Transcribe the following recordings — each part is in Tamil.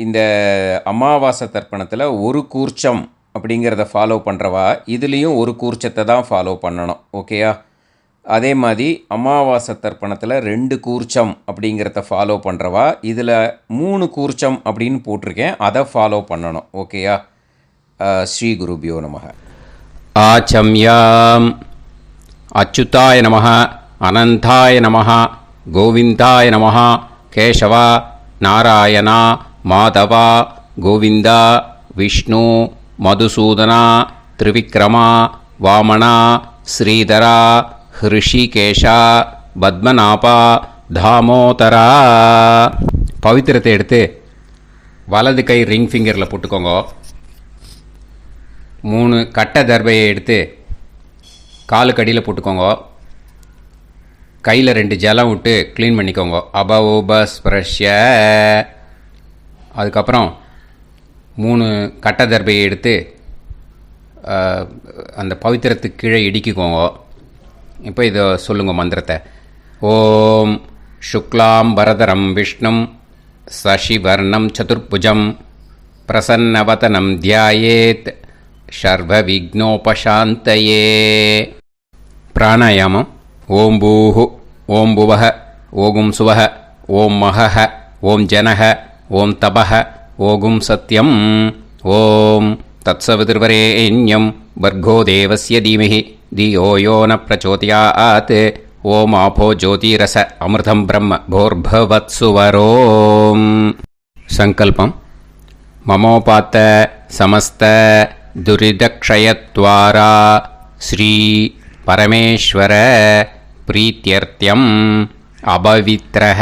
இந்த அமாவாசை தர்ப்பணத்தில் ஒரு கூர்ச்சம் அப்படிங்கிறத ஃபாலோ பண்ணுறவா இதுலேயும் ஒரு கூர்ச்சத்தை தான் ஃபாலோ பண்ணணும். ஓகேயா? அதே மாதிரி அமாவாசை தர்ப்பணத்தில் 2 கூர்ச்சம் அப்படிங்கிறத ஃபாலோ பண்ணுறவா இதில் 3 கூர்ச்சம் அப்படின்னு போட்டிருக்கேன், அதை ஃபாலோ பண்ணணும். ஓகேயா? ஸ்ரீ குருபியோ நமக. ஆச்சம்யாம். அச்சுதாய நமஹ, அனந்தாய நமஹ, கோவிந்தாய நமஹ, கேசவா, நாராயணா, மாதவா, கோவிந்தா, விஷ்ணு, மதுசூதனா, திரிவிக்ரமா, வாமனா, ஸ்ரீதரா, ஹிருஷிகேஷா, பத்மநாபா, தாமோதரா. பவித்திரத்தை எடுத்து வலது கை ரிங் ஃபிங்கரில் போட்டுக்கோங்க. 3 கட்டை தர்பையை எடுத்து காலுக்கடியில் போட்டுக்கோங்க. கையில் 2 ஜலம் விட்டு க்ளீன் பண்ணிக்கோங்க. அபவோபஸ்பிரஷ்ய. அதுக்கப்புறம் 3 கட்டை தர்பையை எடுத்து அந்த பவித்திரத்துக்கு கீழே இடிக்கிக்கோங்க. இப்போ இதை சொல்லுங்க மந்திரத்தை. ஓம் சுக்லாம் வரதரம் விஷ்ணும் சசிவர்ணம் சதுர்புஜம் பிரசன்னவதனம் தியாயேத் சர்வ விக்னோபசாந்தயே. பிராணாயாமம். ஓம் பூஹு, ஓம் புவஹ, ஓகும் சுவஹ, ஓம் மஹஹ, ஓம் ஜனஹ, ஓம் தபஹ, ஓகும் சத்யம். ஓம் தத்சவிதுர்வரேண்யம் வர்கோ தேவஸ்ய தீமஹி தியோ யோ ந பிரச்சோதயாத். ஓம் ஆபோ ஜோதிரச அமிர்தம் பிரம்ம போர்பவத்சுவரோம். சங்கல்பம். மமோபாத்த சமஸ்த துரிதக்ஷயத்வாரா ஸ்ரீ பரமேஸ்வர பிரீத்யர்த்தியம் அபவித்ரஹ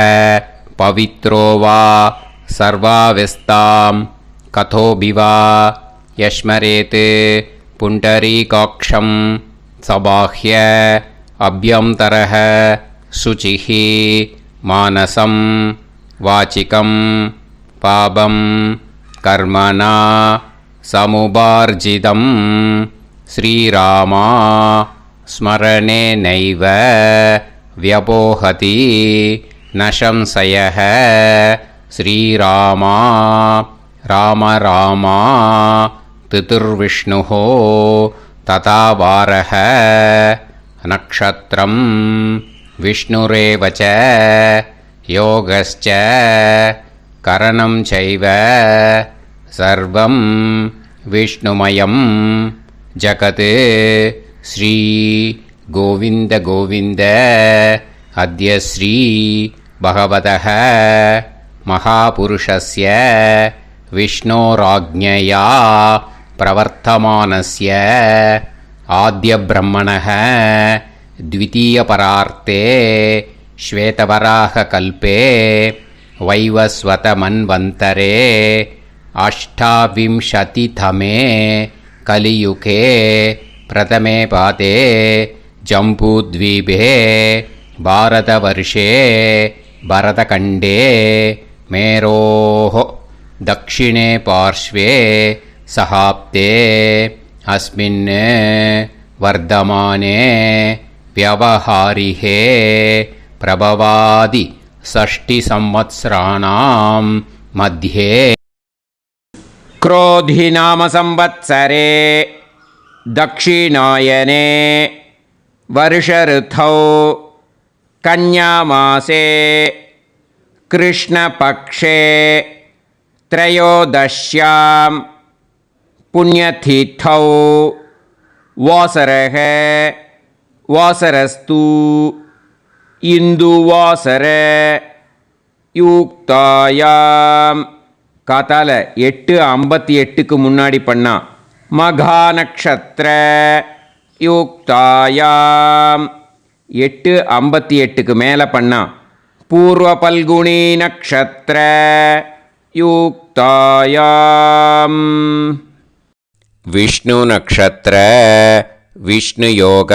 பவித்ரோ வா சர்வாவஸ்தாம் கதோபிவா யஸ்மரேத் புண்டரீகாக்ஷம் சபாஹ்ய அப்யந்தரஹ சுசிஹி மானசம் வாச்சிகம் பாபம் கர்மணா சமுபார்ஜிதம் ஸ்ரீராமா ஸ்மரணேனைவ வ்யபோஹதி நசம்சயஹ. ஸ்ரீராமா ராம ராமா திதிர்விஷ்ணுஹோ ததா வாரஹ. நக்ஷத்ரம் விஷ்ணுரேவச யோகஸ்ச கரணம் சைவ சர்வம் விஷ்ணுமயம் ஜகத். ஸ்ரீ கோவிந்த கோவிந்த. அத்ய ஸ்ரீ பகவதः மகாபுருஷஸ்ய விஷ்ணோராஜ்ஞயா பிரவர்த்தமானஸ்ய ஆத்ய பிரம்மணः த்விதீயபரார்த்தே ஸ்வேதவராக கல்பே வைவஸ்வத மன்வந்தரே அஷ்டாவிம்சதிதமே கலியுகே பிரதமே பாதே ஜம்பூத்வீபே பாரதவர்ஷே பரதகண்டே மேரோः தக்ஷிணே பார்ஷ்வே சஹாப்தே அஸ்மின் வர்தமானே व्यवहारिहे प्रभवादि 6 संवत्सराणां मध्ये क्रोधिनाम संवत्सरे दक्षिणायने वर्षऋतौ कन्यामासे कृष्णपक्षे त्रयोदश्यां पुण्यतिथौ वासरः வாசரஸ்து இந்து வாசர யுக்தாயாம். காத்தால 8:58க்கு முன்னாடி பண்ணா மகா நக்ஷத்ர யுக்தாயாம். 8:58க்கு மேலே பண்ணா பூர்வ பல்குனி நக்ஷத்ர யுக்தாயாம். விஷ்ணு நக்ஷத்ர விஷ்ணுயோக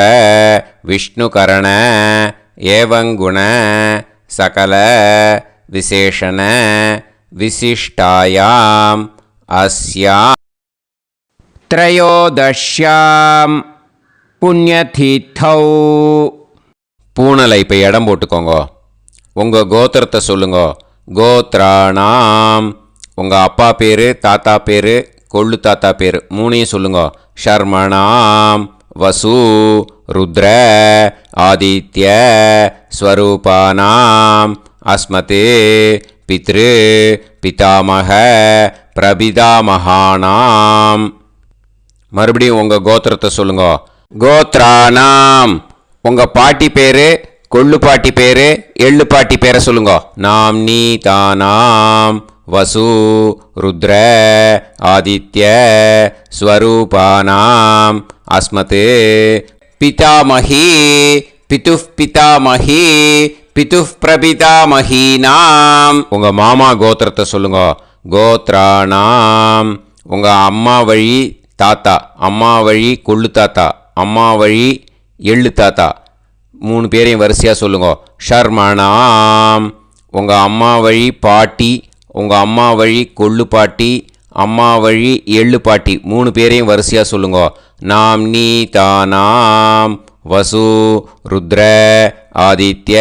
விஷ்ணுகரண ஏவங்குண சகல விசேஷண விசிஷ்டாயாம் அஸ்யாம் த்ரயோதஷ்யாம் புண்ணியதீர்த்தௌ. பூனலை இப்போ இடம் போட்டுக்கோங்க. உங்கள் கோத்திரத்தை சொல்லுங்க. கோத்ராணாம் உங்கள் அப்பா பேர், தாத்தா பேர், கொள்ளு தாத்தா பேர் மூணையும் சொல்லுங்க. ஷர்மணாம் வசு ருத்ர ஆதித்ய ஸ்வரூபானாம் அஸ்மதே பித்ரு பிதாமக பிரபிதாமகானாம். மறுபடியும் உங்கள் கோத்திரத்தை சொல்லுங்க. கோத்ரானாம் உங்கள் பாட்டி பேர், கொள்ளு பாட்டி பேர், எள்ளு பாட்டி பேரை சொல்லுங்க. நாம் நீ தானாம் வசு ருத்ர ஆதித்ய ஸ்வரூபானாம் அஸ்மதே பிதாமகி பிதுஃப் பிதாமகி பிதுஃப் பிரபிதாமகீனாம். உங்கள் மாமா கோத்திரத்தை சொல்லுங்க. கோத்ரானாம் உங்கள் அம்மா வழி தாத்தா, அம்மா வழி கொள்ளு தாத்தா, அம்மா வழி எள்ளு தாத்தா மூணு பேரையும் வரிசையாக சொல்லுங்க. ஷர்மணாம் உங்கள் அம்மா வழி பாட்டி, உங்கள் அம்மா வழி கொள்ளு பாட்டி, அம்மா வழி எள்ளு பாட்டி மூணு பேரையும் வரிசையாக சொல்லுங்க. நாம் நீ தானாம் வசு ருத்ர ஆதித்ய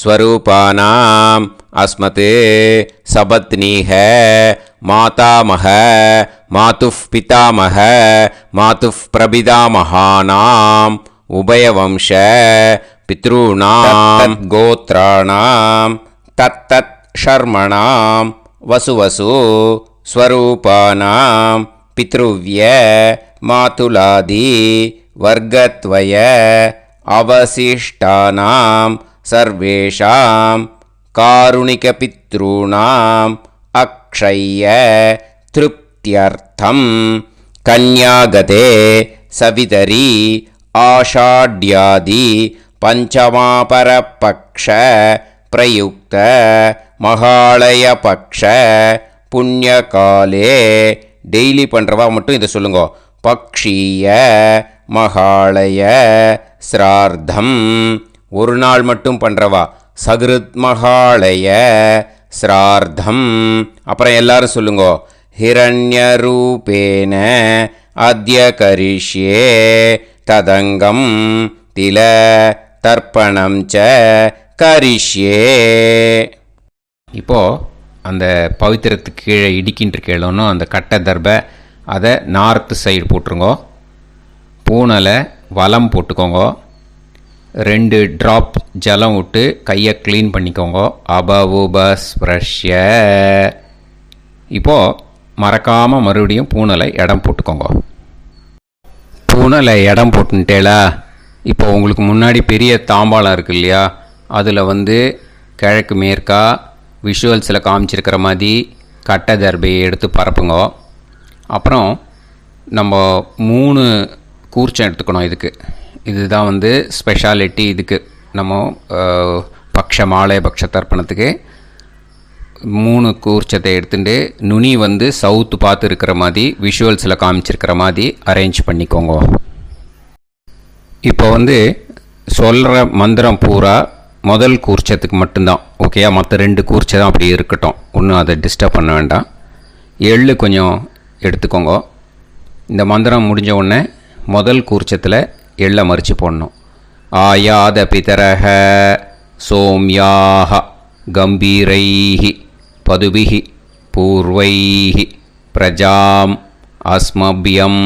ஸ்வரூபானாம் அஸ்மதே சபத்னீஹ மாதாமக மாதுஃப் பிதாமக மாதுஃப் பிரபிதாமகானாம் உபயவம்ச பித்ருணாம் கோத்ராணாம் தத்தத் ஷர்மணாம் வசுவசு ஸ்வரூபானாம் பித்ருவ்ய மாதுலாதி வர்க்கத்வய அவசிஷ்டானாம் சர்வேஷாம் காருணிகபித்ருணாம் அக்ஷய்ய திருப்தியர்த்தம் கன்யாகதே சவிதரி ஆஷாட்யாதி பஞ்சமாபரபக்ஷ பிரயுக்த மகாலய பக்ஷ புண்ணியகாலே. டெய்லி பண்ணுறவா மட்டும் இதை சொல்லுங்க. பக்ஷீய மகாலய ஸ்ரார்த்தம். ஒரு நாள் மட்டும் பண்ணுறவா சகிருத் மகாலய ஸ்ரார்த்தம். அப்புறம் எல்லாரும் சொல்லுங்க. ஹிரண்யரூபேன அத்ய கரிஷ்யே ததங்கம் தில தர்ப்பணம் ச கரிஷ்யே. இப்போது அந்த பவித்திரத்துக்கு கீழே இடிக்கின்ற கீழே அந்த கட்டை தர்பை அதை நார்த்து சைடு போட்டுருங்கோ. பூனலை வலம் போட்டுக்கோங்க. 2 ட்ராப் ஜலம் விட்டு கையை க்ளீன் பண்ணிக்கோங்க. அபவுபஸ்ப்ரஷ்ய. இப்போது மறக்காமல் மறுபடியும் பூனலை இடம் போட்டுக்கோங்க. பூனலை இடம் போட்டுட்டேலா. இப்போ உங்களுக்கு முன்னாடி பெரிய தாம்பாளம் இருக்கு இல்லையா, அதில் கிழக்கு மேற்கா விஷுவல்ஸில் காமிச்சிருக்கிற மாதிரி கட்டை தர்பையை எடுத்து பரப்புங்க. அப்புறம் நம்ம 3 கூர்ச்சம் எடுத்துக்கணும். இதுதான் ஸ்பெஷாலிட்டி. இதுக்கு நம்ம பக்ஷ மாலை பக்ஷ தர்ப்பணத்துக்கு 3 கூர்ச்சத்தை எடுத்துட்டு நுனி சவுத்து பார்த்து இருக்கிற மாதிரி விஷுவல்ஸில் காமிச்சிருக்கிற மாதிரி அரேஞ்ச் பண்ணிக்கோங்க. இப்போ சொல்கிற மந்திரம் பூரா முதல் கூர்ச்சத்துக்கு மட்டும்தான். ஓகேயா? மற்ற 2 கூர்ச்சை தான் அப்படி இருக்கட்டும். ஒன்றும் அதை டிஸ்டர்ப் பண்ண வேண்டாம். எள்ளு கொஞ்சம் எடுத்துக்கோங்க. இந்த மந்திரம் முடிஞ்ச உடனே முதல் கூர்ச்சத்தில் எள்ளை மறித்து போடணும். ஆயாத பிதரஹ சோம்யாக கம்பீரைஹி பதுபிஹி பூர்வைஹி பிரஜாம் அஸ்மபியம்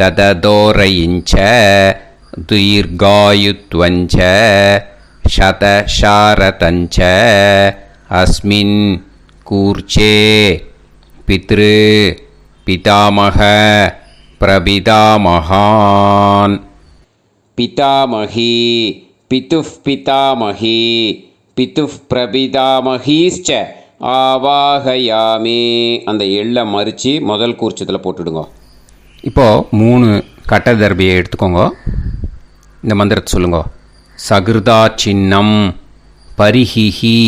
தததோரயிஞ்ச தீர்காயுத்வஞ்ச சதசாரதஞ்ச அஸ்மின் கூர்ச்சே பித்ரு பிதாமக பிரபிதாமகான். பிதாமகி பிதுஃப் பிதாமகி பிதுஃப் பிரபிதாமகீஸ்ச ஆவாகயாமே. அந்த எள்ளை மறித்து முதல் கூர்ச்சத்தில் போட்டுடுங்க. இப்போது 3 கட்டை தர்பியை எடுத்துக்கோங்க. இந்த மந்திரத்தை சொல்லுங்க. சகிருதா சின்னம் பரிஹிஹி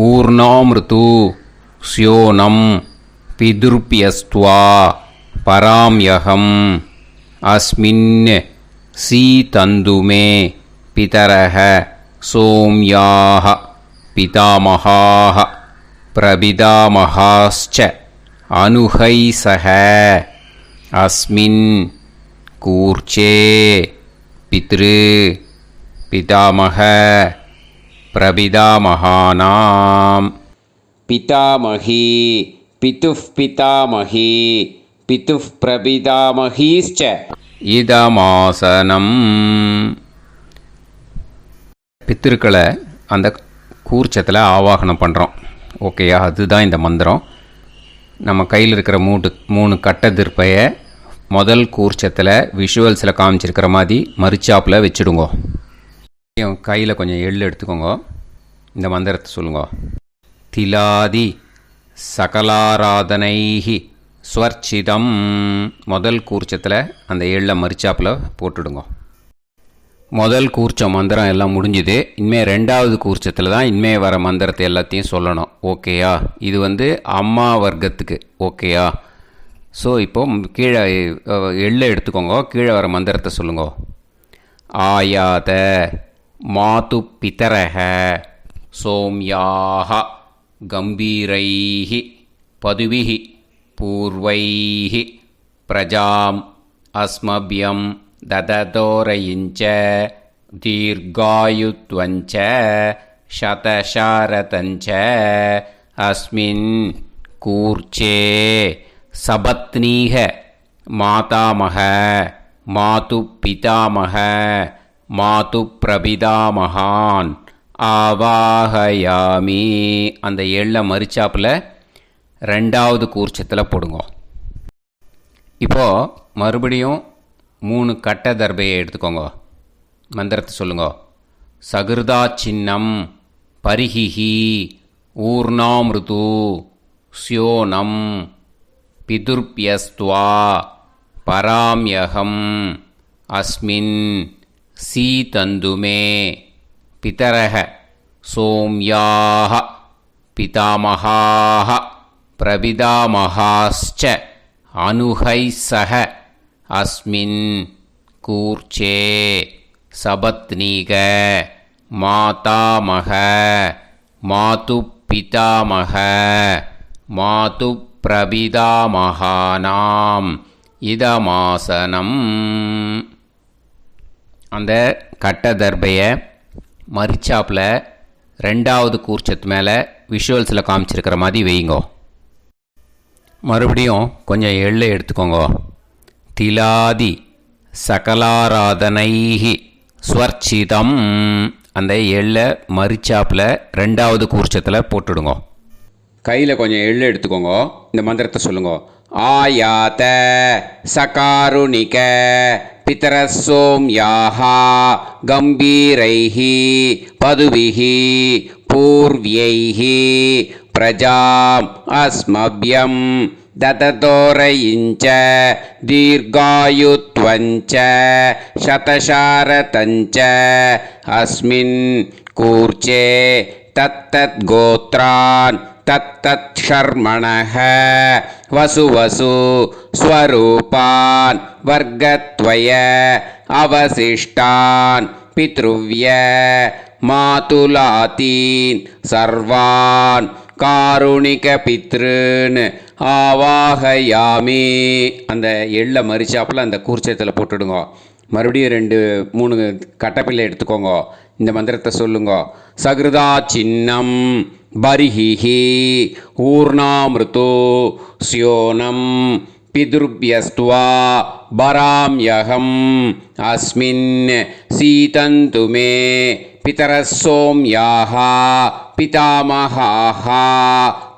ஊர்ணாமிருது ஸ்யோனம் பிதுர்பியஸ்துவா பராம்யகம் அஸ்மின் சீதந்துமே பிதரஹ சோம்யாக பிதாமகாः பிரபிதாமகாஸ்ச அனுஹைசஹ அஸ்மின் கூர்ச்சே பித்ரு பிதாமக பிரபிதாமகானாம். பிதாமகி பிதுஃப் பிதாமகி பிதுஃப் பிரபிதாமகீஸ்ச இதமாசனம். பித்திருக்களை அந்த கூர்ச்சத்தில் ஆவாகனம் பண்ணுறோம். ஓகேயா? அதுதான் இந்த மந்திரம். நம்ம கையில் இருக்கிற மூணு கட்டை திருப்பையை முதல் கூர்ச்சத்தில் விஷுவல்ஸில் காமிச்சிருக்கிற மாதிரி மரிச்சாப்பில் வச்சுடுங்கோ. கையில் கொஞ்சம் எள்ளு எடுத்துக்கோங்க. இந்த மந்திரத்தை சொல்லுங்க. திலாதி சகலாராதனைஹி ஸ்வர்ச்சிதம். முதல் கூர்ச்சத்தில் அந்த எள்ளை மரிச்சாப்பில் போட்டுடுங்க. முதல் கூர்ச்சம் மந்திரம் எல்லாம் முடிஞ்சுது. இனிமேல் ரெண்டாவது கூர்ச்சத்தில் தான் இனிமேல் வர மந்திரத்தை எல்லாத்தையும் சொல்லணும். ஓகேயா? இது அம்மா வர்க்கத்துக்கு. ஓகேயா? ஸோ இப்போது கீழே எள்ளை எடுத்துக்கோங்க. கீழே வர மந்திரத்தை சொல்லுங்க. ஆயாத மாது பிதரஹ சோம்யாக கம்பீரைஹி பதுவிஹி பூர்வைஹி பிரஜாம் அஸ்மபியம் தததோரயிஞ்ச தீர்காயுத்வஞ்ச சதசாரதஞ்ச அஸ்மின் கூர்ச்சே சபத்னீக மாதாமக மாது பிதாமக மாது பிரபிதாமகான் ஆவாஹயாமி. அந்த எள்ளை மரிச்சாப்பில் ரெண்டாவது கூர்ச்சத்தில் போடுங்க. இப்போது மறுபடியும் 3 கட்டை தர்பையை எடுத்துக்கோங்க. மந்திரத்தை சொல்லுங்க. சகிருதா சின்னம் பரிஹிஹி ஊர்ணாமிருது ஸ்யோனம் பிதுர்பியஸ்துவா பராம்யகம் அஸ்மின் சீதந்துமே பிதரஹ சோம்யாக பிதாமகாஹ பிரபிதாமகாஸ்ச அனுஹைசஹ அஸ்மின் கூர்ச்சே சபத்னீக மாதாமக மாது பிதாமக மாது பிரபிதாமகானாம் இதமாசனம். அந்த கட்ட தர்பையை மரிச்சாப்பில் ரெண்டாவது கூர்ச்சத்து மேலே விஷுவல்ஸில் காமிச்சிருக்கிற மாதிரி வைங்கோ. மறுபடியும் கொஞ்சம் எள்ளை எடுத்துக்கோங்க. திலாதி சகலாராதனைஹி ஸ்வர்ச்சிதம். அந்த எள்ளை மரிச்சாப்பில் ரெண்டாவது கூர்ச்சத்தில் போட்டுடுங்க. கையில் கொஞ்சம் எள்ளு எடுத்துக்கோங்க. இந்த மந்திரத்தை சொல்லுங்க. ஆயாத சகாருணிக பிதரசோம்யாஹா கம்பீரைஹி பதுவிஹி பூர்வ்யைஹி பிரஜாம் அஸ்மப்யம் தததோரயிஞ்ச தீர்காயுத்வஞ்ச சதசாரதஞ்ச அஸ்மின் கூர்ச்சே தத்தத் கோத்ரான் தத்தத் ஷர்மணஹ வசு வசு ஸ்வரூபான் வர்க்கத்வய அவசிஷ்டான் பித்ருவ்ய மாதுலாதீன் சர்வான் காருணிக பித்ருன் ஆவாஹயாமி. அந்த எள்ளை மரிச்சாப்பில் அந்த கூர்ச்சத்தில் போட்டுடுங்க. மறுபடியும் 2-3 கட்டப்பிள்ளை எடுத்துக்கோங்க. இந்த மந்திரத்தை சொல்லுங்க. சகிருதா சின்னம் பரிஹிஹி ஊர்ணாமிருது ஸ்யோனம் பிதுர்பியஸ்துவா பராம்யகம் அஸ்மின் சீதந்துமே பிதரசோம்யாக பிதாமகாஹ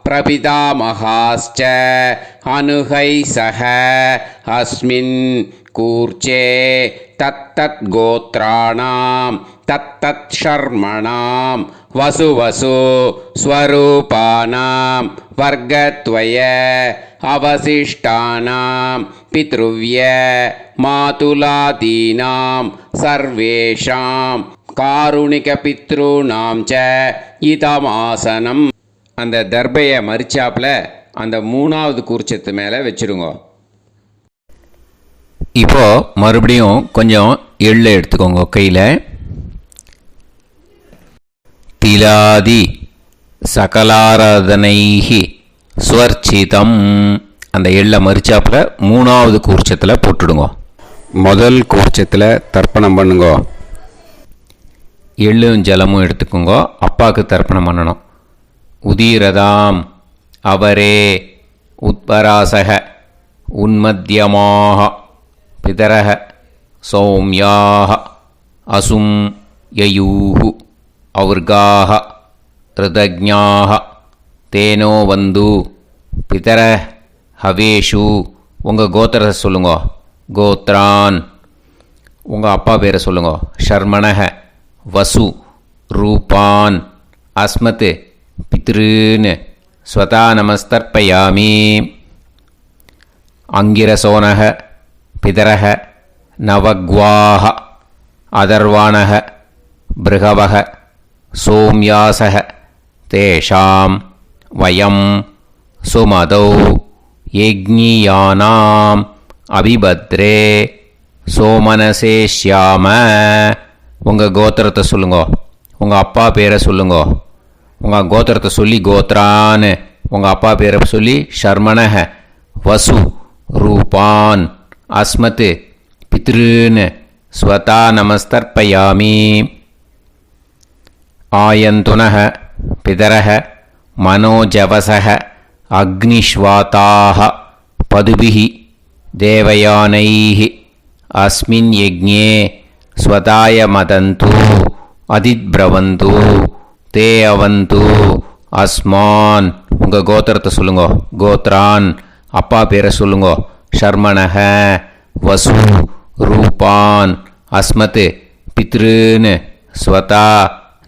பிரபிதாமகாஸ்ச அனுஹைசஹ அஸ்மின் கூர்ச்சே தத்தத் கோத்ராணாம் தத்தத் ஷர்மணாம் வசு வசு ஸ்வரூபானாம் வர்க்கத்வய அவசிஷ்டானாம் பித்ருவ்ய மாதுலாதீனாம் சர்வேஷாம் காருணிக பித்ருணாம் ச இதமாசனம். அந்த தர்பையை மரிச்சாப்பில் அந்த 3வது கூர்ச்சத்து மேலே வச்சுருங்க. இப்போது மறுபடியும் கொஞ்சம் எள்ளை எடுத்துக்கோங்க கையில். திலாதி சகலாராதனைஹி ஸ்வர்ச்சிதம். அந்த எள்ளை மரிச்சாப்பில் 3வது கூர்ச்சத்தில் போட்டுடுங்க. முதல் கூர்ச்சத்தில் தர்ப்பணம் பண்ணுங்க. எள்ளும் ஜலமும் எடுத்துக்கோங்க. அப்பாவுக்கு தர்ப்பணம் பண்ணணும். உதீரதாம் அவரே उत्परासः उन्मध्यमाः पितरः सौम्याः असुं ययुः और्गाः ऋतज्ञाः तेनो वन्दु पितरः हवेषु உங்கள் கோத்திரத்தை சொல்லுங்க. கோத்ரான் உங்கள் அப்பா பேரை சொல்லுங்க. ஷர்மணஹ வசு ரூபான் அஸ்மத் பித்ருன்னு ஸ்வதா நமஸ்தர்ப்பயாமி. அங்கிரசோனஹ பிதரஹ நவக்வாஹ அதர்வாணஹ பிருகவஹ சோம்யாசஹ தேஷாம் வயம் சுமதௌ யஜ்ஞியானாம் அபிபத்ரே சோமனசே ஷ்யாம. உங்கள் கோத்திரத்தை சொல்லுங்க. உங்கள் அப்பா பேரை சொல்லுங்க. உங்கள் கோத்திரத்தை சொல்லி கோத்ரான்னு உங்கள் அப்பா பேரை சொல்லி ஷர்மணஹ வசு ரூபான் அஸ்மத் பித்ருன்னு ஸ்வதா நமஸ்தர்ப்பயாமி. ஆயந்துனஹ பிதரஹ மனோஜவசஹ அக்னிஷ்வாதாः பதுபிः தேவயானைः அஸ்மின் யஜ்ஞே ஸ்வதாய மதந்து அதித்ப்ரவந்து தே அவந்து அஸ்மான். உங்கள் கோத்திரத்தை சொல்லுங்க. கோத்ரான் அப்பா பேரை சொல்லுங்க. ஷர்மணஹ வசு ரூபான் அஸ்மத் பித்ருன்னு ஸ்வதா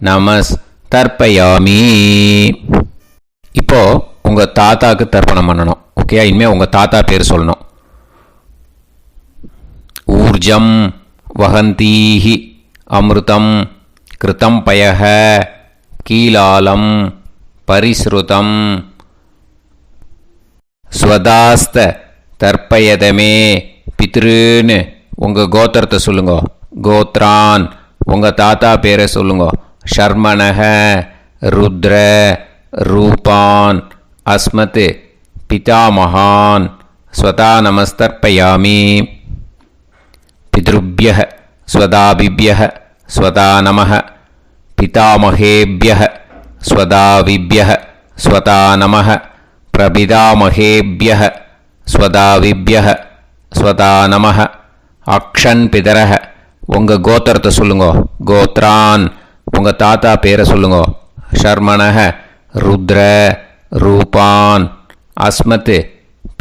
நமஸ் தர்ப்பயாமி. இப்போது உங்கள் தாத்தாவுக்கு தர்ப்பணம் பண்ணணும். ஓகே, இனிமேல் உங்கள் தாத்தா பேர் சொல்லணும். ஊர்ஜம் வஹந்தீஹி அமிர்தம் கிருதம் பயஹ கீலாலம் பரிஸ்ருதம் ஸ்வதாஸ்த தர்ப்பயதமே பித்ருன்னு உங்கள் கோத்திரத்தை சொல்லுங்க. கோத்ரான் உங்கள் தாத்தா பேரை சொல்லுங்க. ஷர்மணஹ ருத்ர ரூபான் அஸ்மத் பிதாமகான் ஸ்வதா நமஸ்தர்ப்பயாமி. பித்ருப்யः ஸ்வதாபிப்யः ஸ்வதா நமः பிதாமகேப்யः ஸ்வதாவிப்யः ஸ்வதா நமः பிரபிதாமகேப்யः ஸ்வதாவிப்யः ஸ்வதா நமः. அக்ஷன் பிதரஹ உங்கள் கோத்திரத்தை சொல்லுங்க. கோத்ரான் உங்கள் தாத்தா பேரை சொல்லுங்க. ஷர்மணஹ ருத்ர ரூபான் அஸ்மத்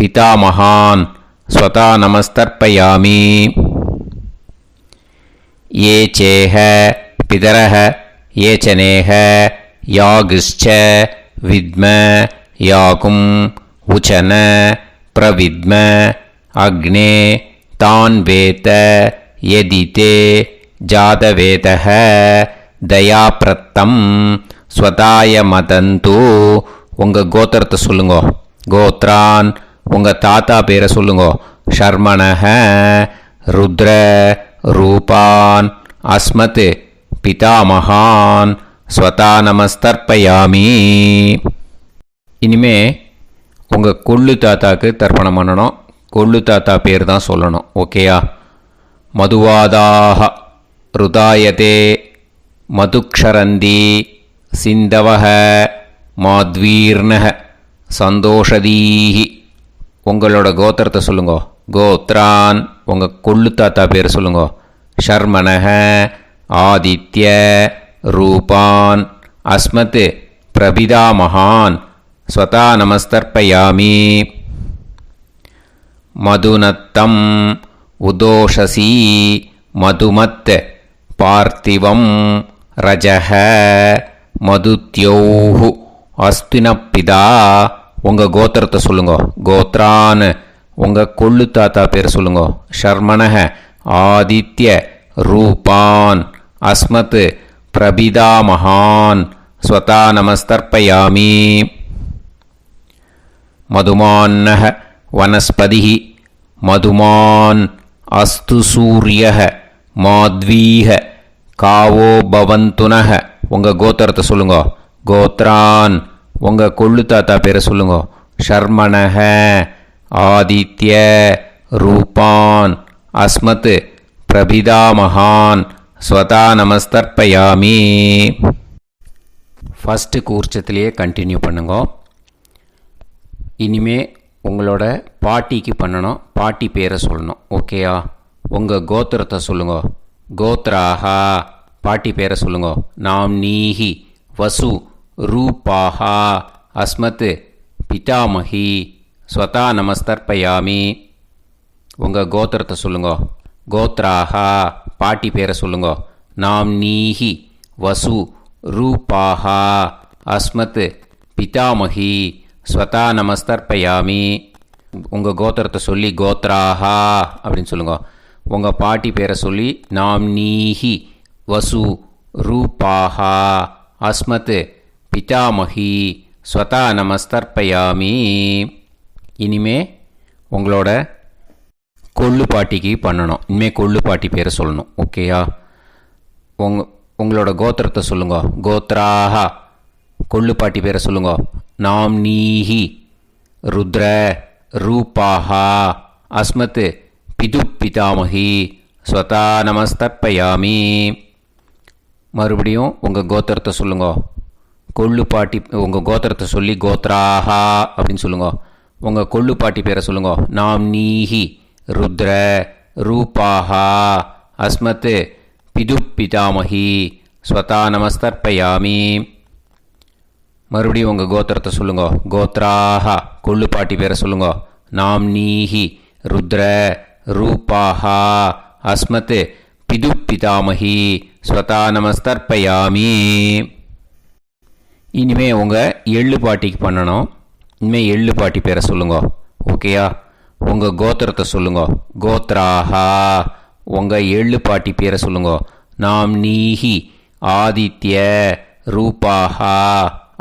பிதாமகான் ஸ்வதா நமஸ்தர்ப்பயாமி. ये चेह पितरः ये चनेह यागश्च विद्म याकुं उचन प्रविद्म अग्ने तान् वेत यदिते जातवेतः दयाप्रत्तं ஸ்வதாய மதந்து. உங்கள் கோத்திரத்தை சொல்லுங்க. கோத்ரான் உங்கள் தாத்தா பேரை சொல்லுங்க. ஷர்மணஹ ருத்ர ரூபான் அஸ்மத் பிதாமகான் ஸ்வதா நமஸ்தர்ப்பயாமி. இனிமே உங்கள் கொள்ளு தாத்தாவுக்கு தர்ப்பணம் பண்ணணும். கொள்ளு தாத்தா பேர் தான் சொல்லணும். ஓகேயா? மதுவாதாக ருதாயதே மதுக்ஷரந்தி சிந்தவஹ மாத்வீர்ணஹ சந்தோஷதீஹி. உங்களோட கோத்திரத்தை சொல்லுங்க. கோத்ரான் உங்கள் கொள்ளு தாத்தா பேர் சொல்லுங்க. ஷர்மணஹ ஆதித்ய ரூபான் அஸ்மத் பிரபிதாமகான் ஸ்வதா நமஸ்தர்ப்பயாமி. மதுநத்தம் உதோஷசி மதுமத் பார்த்திவம் ரஜஹ மதுத்யோஹு அஸ்தினப்பிதா. உங்கள் கோத்திரத்தை சொல்லுங்க. கோத்ரான் உங்கள் கொள்ளு தாத்தா பேர் சொல்லுங்க. ஷர்மணஹ ஆதித்ய ரூபான் அஸ்மத் பிரபிதாமகான் ஸ்வதா நமஸ்தர்ப்பயாமி. மதுமான்னஹ வனஸ்பதிஹி மதுமான் அஸ்து சூரியஹ மாத்வீஹ காவோ பவந்துனஹ. உங்கள் கோத்திரத்தை சொல்லுங்க. கோத்ரான் உங்கள் கொள்ளு தாத்தா பேரை சொல்லுங்க. ஷர்மணஹ ஆதித்ய ரூபான் அஸ்மத் பிரபிதாமகான் ஸ்வதா நமஸ்தர்ப்பயாமி. ஃபஸ்ட்டு கூர்ச்சத்திலேயே கண்டினியூ பண்ணுங்க. இனிமே உங்களோட பாட்டிக்கு பண்ணணும், பாட்டி பேரை சொல்லணும். ஓகேயா? உங்கள் கோத்திரத்தை சொல்லுங்க. கோத்ராஹா, பாட்டி பேரை சொல்லுங்க. நாம் நீஹி வசு ரூபாஹா அஸ்மத் பிதாமஹி ஸ்வதா நமஸ்தர்ப்பயாமி. உங்கள் கோத்திரத்தை சொல்லுங்க. கோத்ராஹா, பாட்டி பேரை சொல்லுங்க. நாம் நீஹி வசு ரூபாஹா அஸ்மத் பிதாமஹி ஸ்வதா நமஸ்தர்ப்பயாமி. உங்கள் கோத்திரத்தை சொல்லி கோத்ராஹா அப்படின்னு சொல்லுங்க. உங்கள் பாட்டி பேரை சொல்லி நாம் நீஹி வசு ரூபாஹா அஸ்மத் பிதாமஹி ஸ்வதா நமஸ்தர்ப்பயாமி. இனிமே உங்களோட கொள்ளு பாட்டிக்கு பண்ணணும். இனிமேல் கொள்ளு பாட்டி பேரை சொல்லணும். ஓகேயா? உங்களோட கோத்திரத்தை சொல்லுங்க. கோத்ராஹா, கொள்ளு பாட்டி பேரை சொல்லுங்க. நாம் நீஹி ருத்ர ரூபாஹா அஸ்மத் பிது பிதாமஹி ஸ்வதா நமஸ்தர்ப்பயாமி. மறுபடியும் உங்கள் கோத்திரத்தை சொல்லுங்க. கொள்ளு பாட்டி உங்கள் கோத்திரத்தை சொல்லி கோத்ராஹா அப்படின்னு சொல்லுங்க. உங்கள் கொள்ளு பாட்டி பேரை சொல்லுங்க. நாம் நீஹி ருத்ர ரூபாஹா அஸ்மத் பிது பிதாமஹி ஸ்வதா நமஸ்தர்ப்பயாமி. மறுபடியும் உங்கள் கோத்திரத்தை சொல்லுங்க. கோத்ராஹா, கொள்ளு பாட்டி பேரை சொல்லுங்க. நாம் நீஹி ருத்ர ரூபாஹா அஸ்மத் பிது பிதாமஹி ஸ்வதா நமஸ்தர்ப்பயாமி. இனிமே உங்கள் எள்ளு பாட்டிக்கு பண்ணணும். இனிமேல் எள்ளு பாட்டி பேரை சொல்லுங்க. ஓகேயா? உங்கள் கோத்திரத்தை சொல்லுங்க. கோத்ராஹா, உங்கள் எள்ளு பாட்டி பேரை சொல்லுங்க. நாம் நீஹி ஆதித்ய ரூபாஹா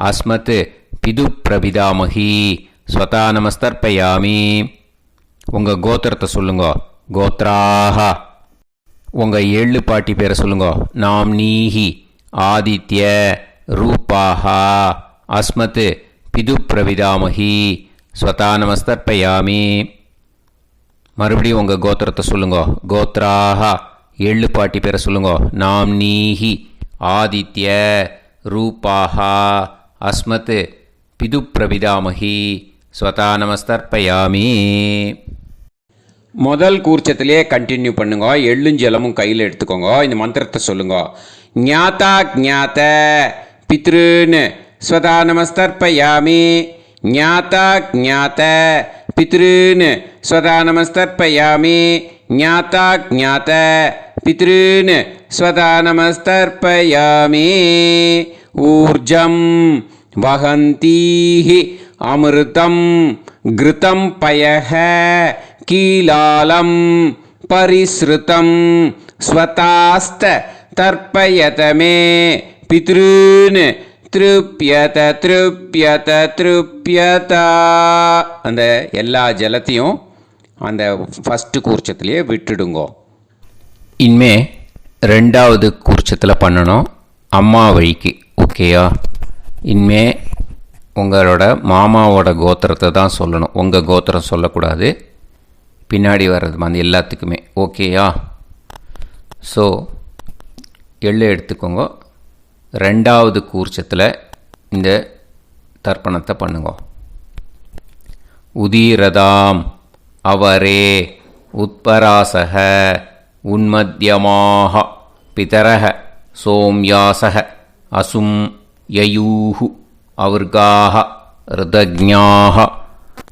அஸ்மத் பிது பிரபிதாமஹி ஸ்வதா நமஸ்தர்ப்பயாமி. உங்கள் கோத்திரத்தை சொல்லுங்க. கோத்ராஹா, உங்கள் எள்ளு பாட்டி பேரை சொல்லுங்க. நாம் நீஹி ஆதித்ய ரூபாஹா அஸ்மத் பிது பிரபிதாமஹி ஸ்வதா நமஸ்தர்ப்பயாமி. மறுபடியும் உங்கள் கோத்திரத்தை சொல்லுங்க. கோத்ராஹா, எள்ளு பாட்டி பேரை சொல்லுங்க. நாம் நீஹி ஆதித்ய ரூபாஹா அஸ்மத் பிது பிரபிதாமஹி ஸ்வதா நமஸ்தர்ப்பயாமி. முதல் கூர்ச்சத்திலே கண்டினியூ பண்ணுங்க. எள்ளும் ஜலமும் கையில் எடுத்துக்கோங்க. இந்த மந்திரத்தை சொல்லுங்க. ஞாதா ஜ்ஞாத பித்ருன்னு ஸ்வதா நமஸ்தர்ப்பயாமி. ஞாதா ஜ்ஞாத பித்ருன்னு ஸ்வதா நமஸ்தர்ப்பயாமி. ஞாதா ஜ்ஞாத பித்ருன்னு ஸ்வதா நமஸ்தர்ப்பயாமி. ஊர்ஜம் வஹந்தீஹி அமிர்தம் கிருதம் பயஹ கீலாலம் பரிஸ்ருதம் ஸ்வதாஸ்த தர்ப்பயதமே பித்ருன்னு திருப்யத திருப்யத திருப்யதா. அந்த எல்லா ஜலத்தையும் அந்த ஃபஸ்ட்டு கூர்ச்சத்திலேயே விட்டுடுங்கோ. இனிமே ரெண்டாவது கூர்ச்சத்தில் பண்ணணும், அம்மா வழிக்கு. ஓகேயா? இனிமே உங்களோட மாமாவோட கோத்திரத்தை தான் சொல்லணும். உங்கள் கோத்திரம் சொல்லக்கூடாது. பின்னாடி வர்றது அந்த எல்லாத்துக்குமே. ஓகேயா? ஸோ எள்ளு எடுத்துக்கோங்க. ரெண்டாவது கூர்ச்சத்தில் இந்த தர்ப்பணத்தை பண்ணுங்க. உதீரதாம் அவரே உத்பராசக உன்மத்யமாக பிதரக சோம்யாசக அசும் யயூஹு அவர்காக ருதஜ்ஞாக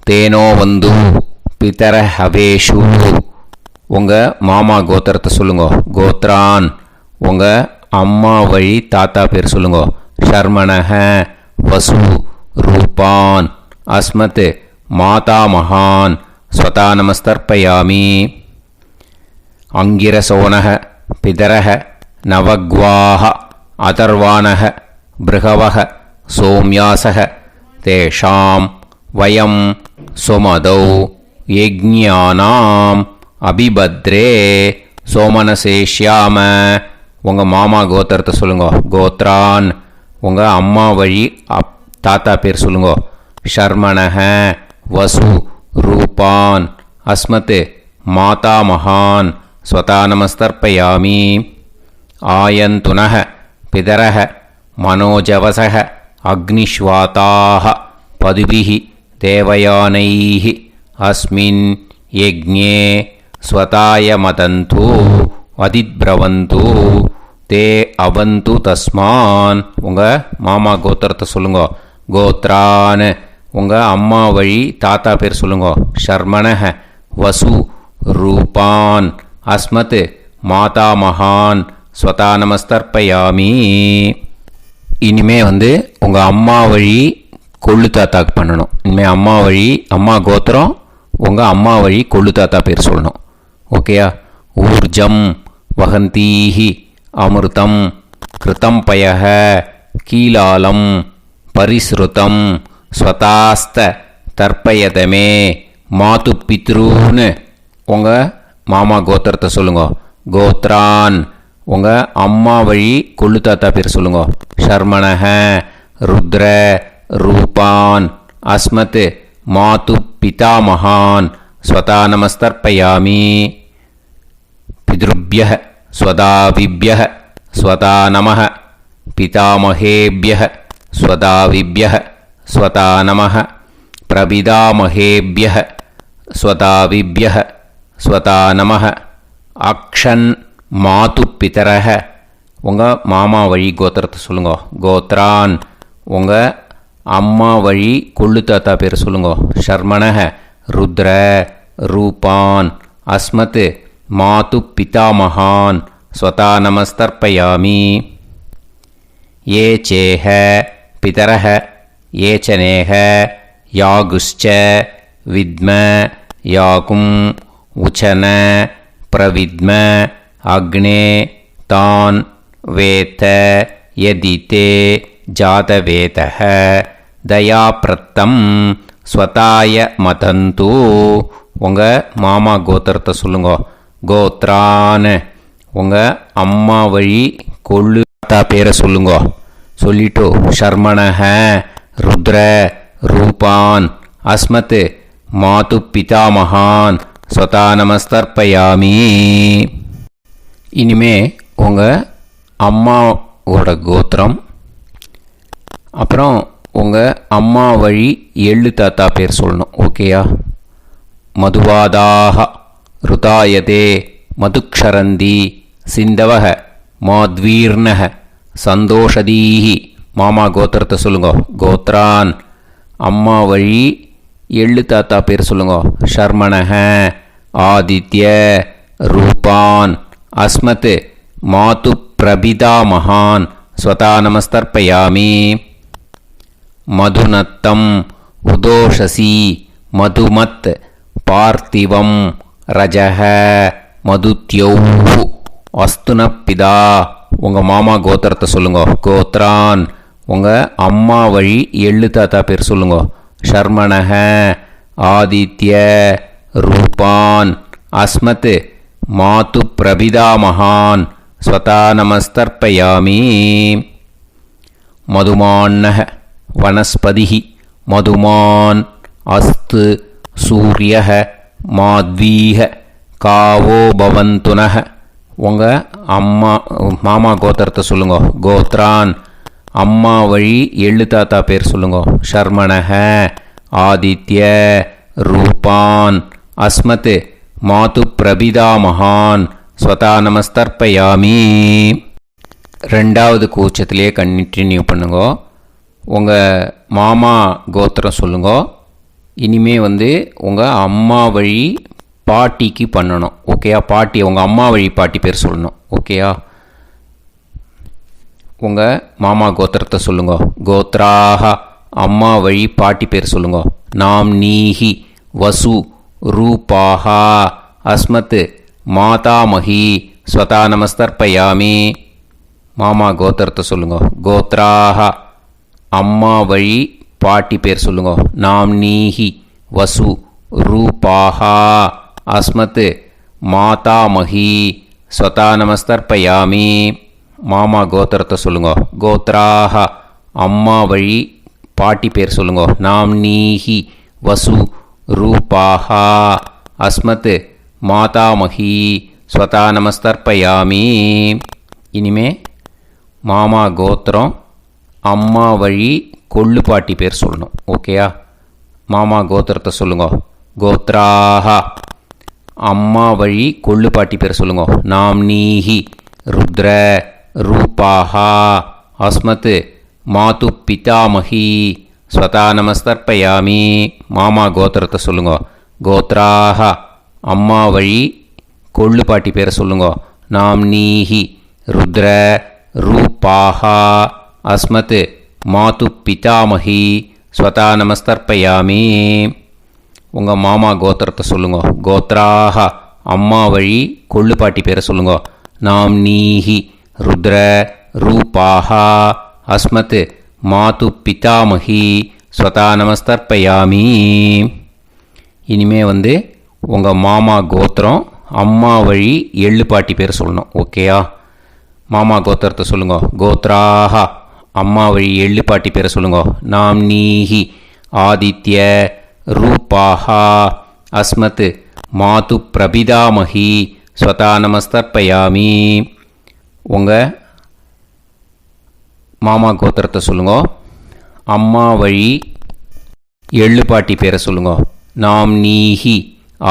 தேனோ வந்து பிதர ஹவேஷு. உங்கள் மாமா கோத்திரத்தை சொல்லுங்க. கோத்ரான், உங்கள் அம்மா வழி தாத்தா பேர் சொல்லுங்க. ஷர்மணஹ வசு ரூபான் அஸ்மத் மாதா மகான் ஸ்வதா நமஸ்தர்ப்பயாமி. அங்கிரசோனஹ பிதரஹ நவக்வாஹ அதர்வாணஹ பிருகவஹ சோம்யாசஹ தேஷாம் வயம் சுமதௌ யஜ்ஞானாம் அபிபத்ரே சோமனசேஷ்யாம. உங்கள் மாமா கோத்திரத்தை சொல்லுங்க. கோத்ரான், உங்கள் அம்மா வழி தாத்தா பேர் சொல்லுங்க. ஷர்மணஹ வசு ரூபான் அஸ்மத் மாதா மகான் ஸ்வதா நமஸ்தர்ப்பயாமி. ஆயந்துனஹ பிதரஹ மனோஜவசஹ அக்னிஷ்வாதாஹ பதுபிஹி தேவயானைஹி अस्मिन् यज्ञे स्वताय मदन्तु அதிப்ரவந்து தே அவந்து தஸ்மான். உங்கள் மாமா கோத்திரத்தை சொல்லுங்க. கோத்ரான் உங்கள் அம்மா வழி தாத்தா பேர் சொல்லுங்க. ஷர்மணஹ வசு ரூபான் அஸ்மத் மாதா மகான் ஸ்வதா நமஸ்தர்ப்பயாமி. இனிமே உங்கள் அம்மா வழி கொள்ளு தாத்தாக்கு பண்ணணும். இனிமேல் அம்மா வழி அம்மா கோத்திரம் உங்கள் அம்மா வழி கொள்ளு தாத்தா பேர் சொல்லணும். ஓகேயா? ஊர்ஜம் வகந்தீஹி அமிர்தம் கிருதம் பயஹ கீலாலம் பரிஸ்ருதம் ஸ்வதாஸ்த தர்ப்பயதமே மாது பித்ரூன்னு உங்கள் மாமா கோத்திரத்தை சொல்லுங்க. கோத்ரான் உங்கள் அம்மா வழி கொள்ளு தாத்தா பேர் சொல்லுங்க. ஷர்மணஹ ருத்ர ரூபான் அஸ்மத் மாது பிதாமகான் ஸ்வதா நமஸ்தர்ப்பயாமி. பித்ருப்யः ஸ்வதாவிப்யः ஸ்வதா நமः பிதாமகேப்யः ஸ்வதாவிப்யः ஸ்வதா நமः பிரபிதாமகேப்யः ஸ்வதாவிப்யः ஸ்வதா நமः. அக்ஷன் மாது பிதரஹ உங்கள் மாமா வழி கோத்திரத்தை சொல்லுங்க. கோத்ரான் உங்கள் அம்மா வழி கொள்ளு தாத்தா பேர் சொல்லுங்க. ஷர்மணஹ ருத்ர ரூபான் அஸ்மத் மாது பிதாமகான் ஸ்வதா நமஸ்தர்ப்பயாமி. ஏ சேஹ பிதரஹ ஏ சனேஹ யாகுஷ்ச வித்ம யாகும் உச்சன பிரவித்ம அக்னே தான் வேத யதிதே ஜாதவேதஹ தயாப்ரத்தம் ஸ்வதாய மதந்து உங்கள் மாமா கோத்திரத்தை சொல்லுங்க. கோத்ரான் உங்கள் அம்மா வழி கொள்ளு தாத்தா பேரை சொல்லுங்க. சொல்லிட்டு ஷர்மணஹ ருத்ர ரூபான் அஸ்மத் மாது பிதாமகான் ஸ்வதா நமஸ்தர்ப்பயாமி. இனிமே உங்கள் அம்மாவோட கோத்திரம் அப்புறம் உங்கள் அம்மா வழி எள்ளு தாத்தா பேர் சொல்லணும். ஓகேயா? மதுவாதாக ருதாயதே மதுக்ஷரந்தி சிந்தவக மாத்வீர்ணக சந்தோஷதீஹி மாமா கோத்திரத்தை சொல்லுங்க. கோத்ரான் அம்மா வழி எள்ளு தாத்தா பேர் சொல்லுங்க. ஷர்மணஹ ஆதித்ய ரூபான் அஸ்மத் மாது பிரபிதாமகான் ஸ்வதா நமஸ்தர்ப்பயாமி. மதுநத்தம் உதோஷசி மதுமத் பார்த்திவம் ரஜஹ மதுத்யௌஹு அஸ்துனப்பிதா உங்கள் மாமா கோத்திரத்தை சொல்லுங்க. கோத்ரான் உங்கள் அம்மா வழி எள்ளு தாத்தா பேர் சொல்லுங்க. ஷர்மணஹ ஆதித்ய ரூபான் அஸ்மத் மாது பிரபிதாமகான் ஸ்வதா நமஸ்தர்ப்பயாமி. மதுமான்னஹ வனஸ்பதிஹி மதுமான் அஸ்து சூரியஹ மாத்வீஹ காவோ பவந்துனஹ உங்கள் மாமா கோத்திரத்தை சொல்லுங்க. கோத்ரான் அம்மா வழி எள்ளு தாத்தா பேர் சொல்லுங்க. ஷர்மணஹ ஆதித்ய ரூபான் அஸ்மத் மாது பிரபிதாமகான் ஸ்வதா நமஸ்தர்ப்பயாமி. ரெண்டாவது கூச்சத்திலே கண்டினியூ பண்ணுங்க. உங்கள் மாமா கோத்திரம் சொல்லுங்க. இனிமே உங்கள் அம்மா வழி பாட்டிக்கு பண்ணணும். ஓகேயா? பாட்டி உங்கள் அம்மா வழி பாட்டி பேர் சொல்லணும். ஓகேயா? உங்கள் மாமா கோத்திரத்தை சொல்லுங்க. கோத்ராக அம்மா வழி பாட்டி பேர் சொல்லுங்க. நாம் நீஹி வசு ரூபாஹா அஸ்மத் மாதாமஹி ஸ்வதா நமஸ்தர்ப்பயாமி. மாமா கோத்திரத்தை சொல்லுங்க. கோத்ராக அம்மா வழி பாட்டி பேர் சொல்லுங்க. நாம் நீஹி வசு ரூபாஹா அஸ்மத் மாதாமஹி ஸ்வதா நமஸ்தர்ப்பயாமி. மாமா கோத்திரத்தை சொல்லுங்க. கோத்ராக அம்மா வழி பாட்டி பேர் சொல்லுங்க. நாம் நீஹி வசு ரூபாஹா அஸ்மத் மாதாமஹி ஸ்வதா நமஸ்தர்ப்பயாமி. இனிமே மாமா கோத்திரம் அம்மா வழி கொள்ளு பாட்டி பேர் சொல்லணும். ஓகேயா? மாமா கோத்திரத்தை சொல்லுங்க. கோத்ராஹ. அம்மா வழி கொள்ளு பாட்டி பேரை சொல்லுங்க. நாம்னீஹி ருத்ர ரூபாஹா அஸ்மத் மாது பிதாமஹி ஸ்வதா நமஸ்தர்ப்பயாமி. மாமா கோத்திரத்தை சொல்லுங்க. கோத்ராஹ. அம்மா வழி கொள்ளு பாட்டி பேரை சொல்லுங்க. நாம்னீஹி ருத்ர ரூபாஹா அஸ்மத் மாது பிதாமஹி ஸ்வதா நமஸ்தர்ப்பயாமி. உங்கள் மாமா கோத்திரத்தை சொல்லுங்க. கோத்ராஹ. அம்மா வழி கொள்ளு பாட்டி பேரை சொல்லுங்க. நாம்னீஹி ருத்ர ரூபாஹா அஸ்மத் மாது பிதாமஹி ஸ்வதா நமஸ்தர்ப்பயாமி. இனிமே உங்கள் மாமா கோத்திரம் அம்மா வழி எள்ளு பாட்டி பேர் சொல்லணும். ஓகேயா? மாமா கோத்திரத்தை சொல்லுங்க. கோத்ராஹ. அம்மா வழி எள்ளு பாட்டி பேரை சொல்லுங்க. நாம்னீஹி ஆதித்ய ரூபாஹா அஸ்மத் மாது பிரபிதாமஹி ஸ்வதா நமஸ்தர்ப்பயாமி. உங்கள் மாமா கோத்திரத்தை சொல்லுங்க. அம்மா வழி எள்ளு பாட்டி பேரை சொல்லுங்க. நாம்னீஹி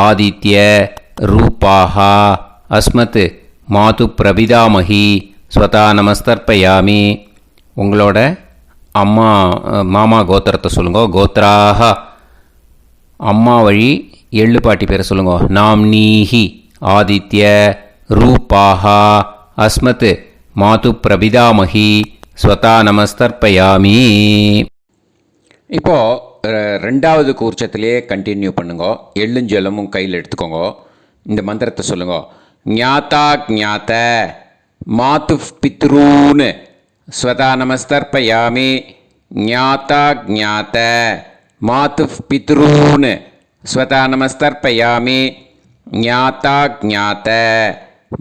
ஆதித்ய ரூபாஹா அஸ்மத் மாது பிரபிதாமஹி ஸ்வதா நமஸ்தர்ப்பயாமி. உங்களோட மாமா கோத்திரத்தை சொல்லுங்க. கோத்ராஹ. அம்மா வழி எள்ளு பாட்டி பேரை சொல்லுங்க. நாம்னீஹி ஆதித்ய ரூபாஹா அஸ்மத் மாது பிரபிதாமஹி ஸ்வதா நமஸ்தர்ப்பயாமி. இப்போது ரெண்டாவது கூர்ச்சத்திலே கண்டினியூ பண்ணுங்க. எள்ளும் ஜலமும் கையில் எடுத்துக்கோங்க. இந்த மந்திரத்தை சொல்லுங்க. ஞாதா ஞாத மாது பித்ரூன் ஸ்வதா நமஸ்தர்ப்பயாமி. ஞாதா ஞாத மாது பித்ரூன் ஸ்வதா நமஸ்தர்ப்பயாமி. ஞாதா ஞாத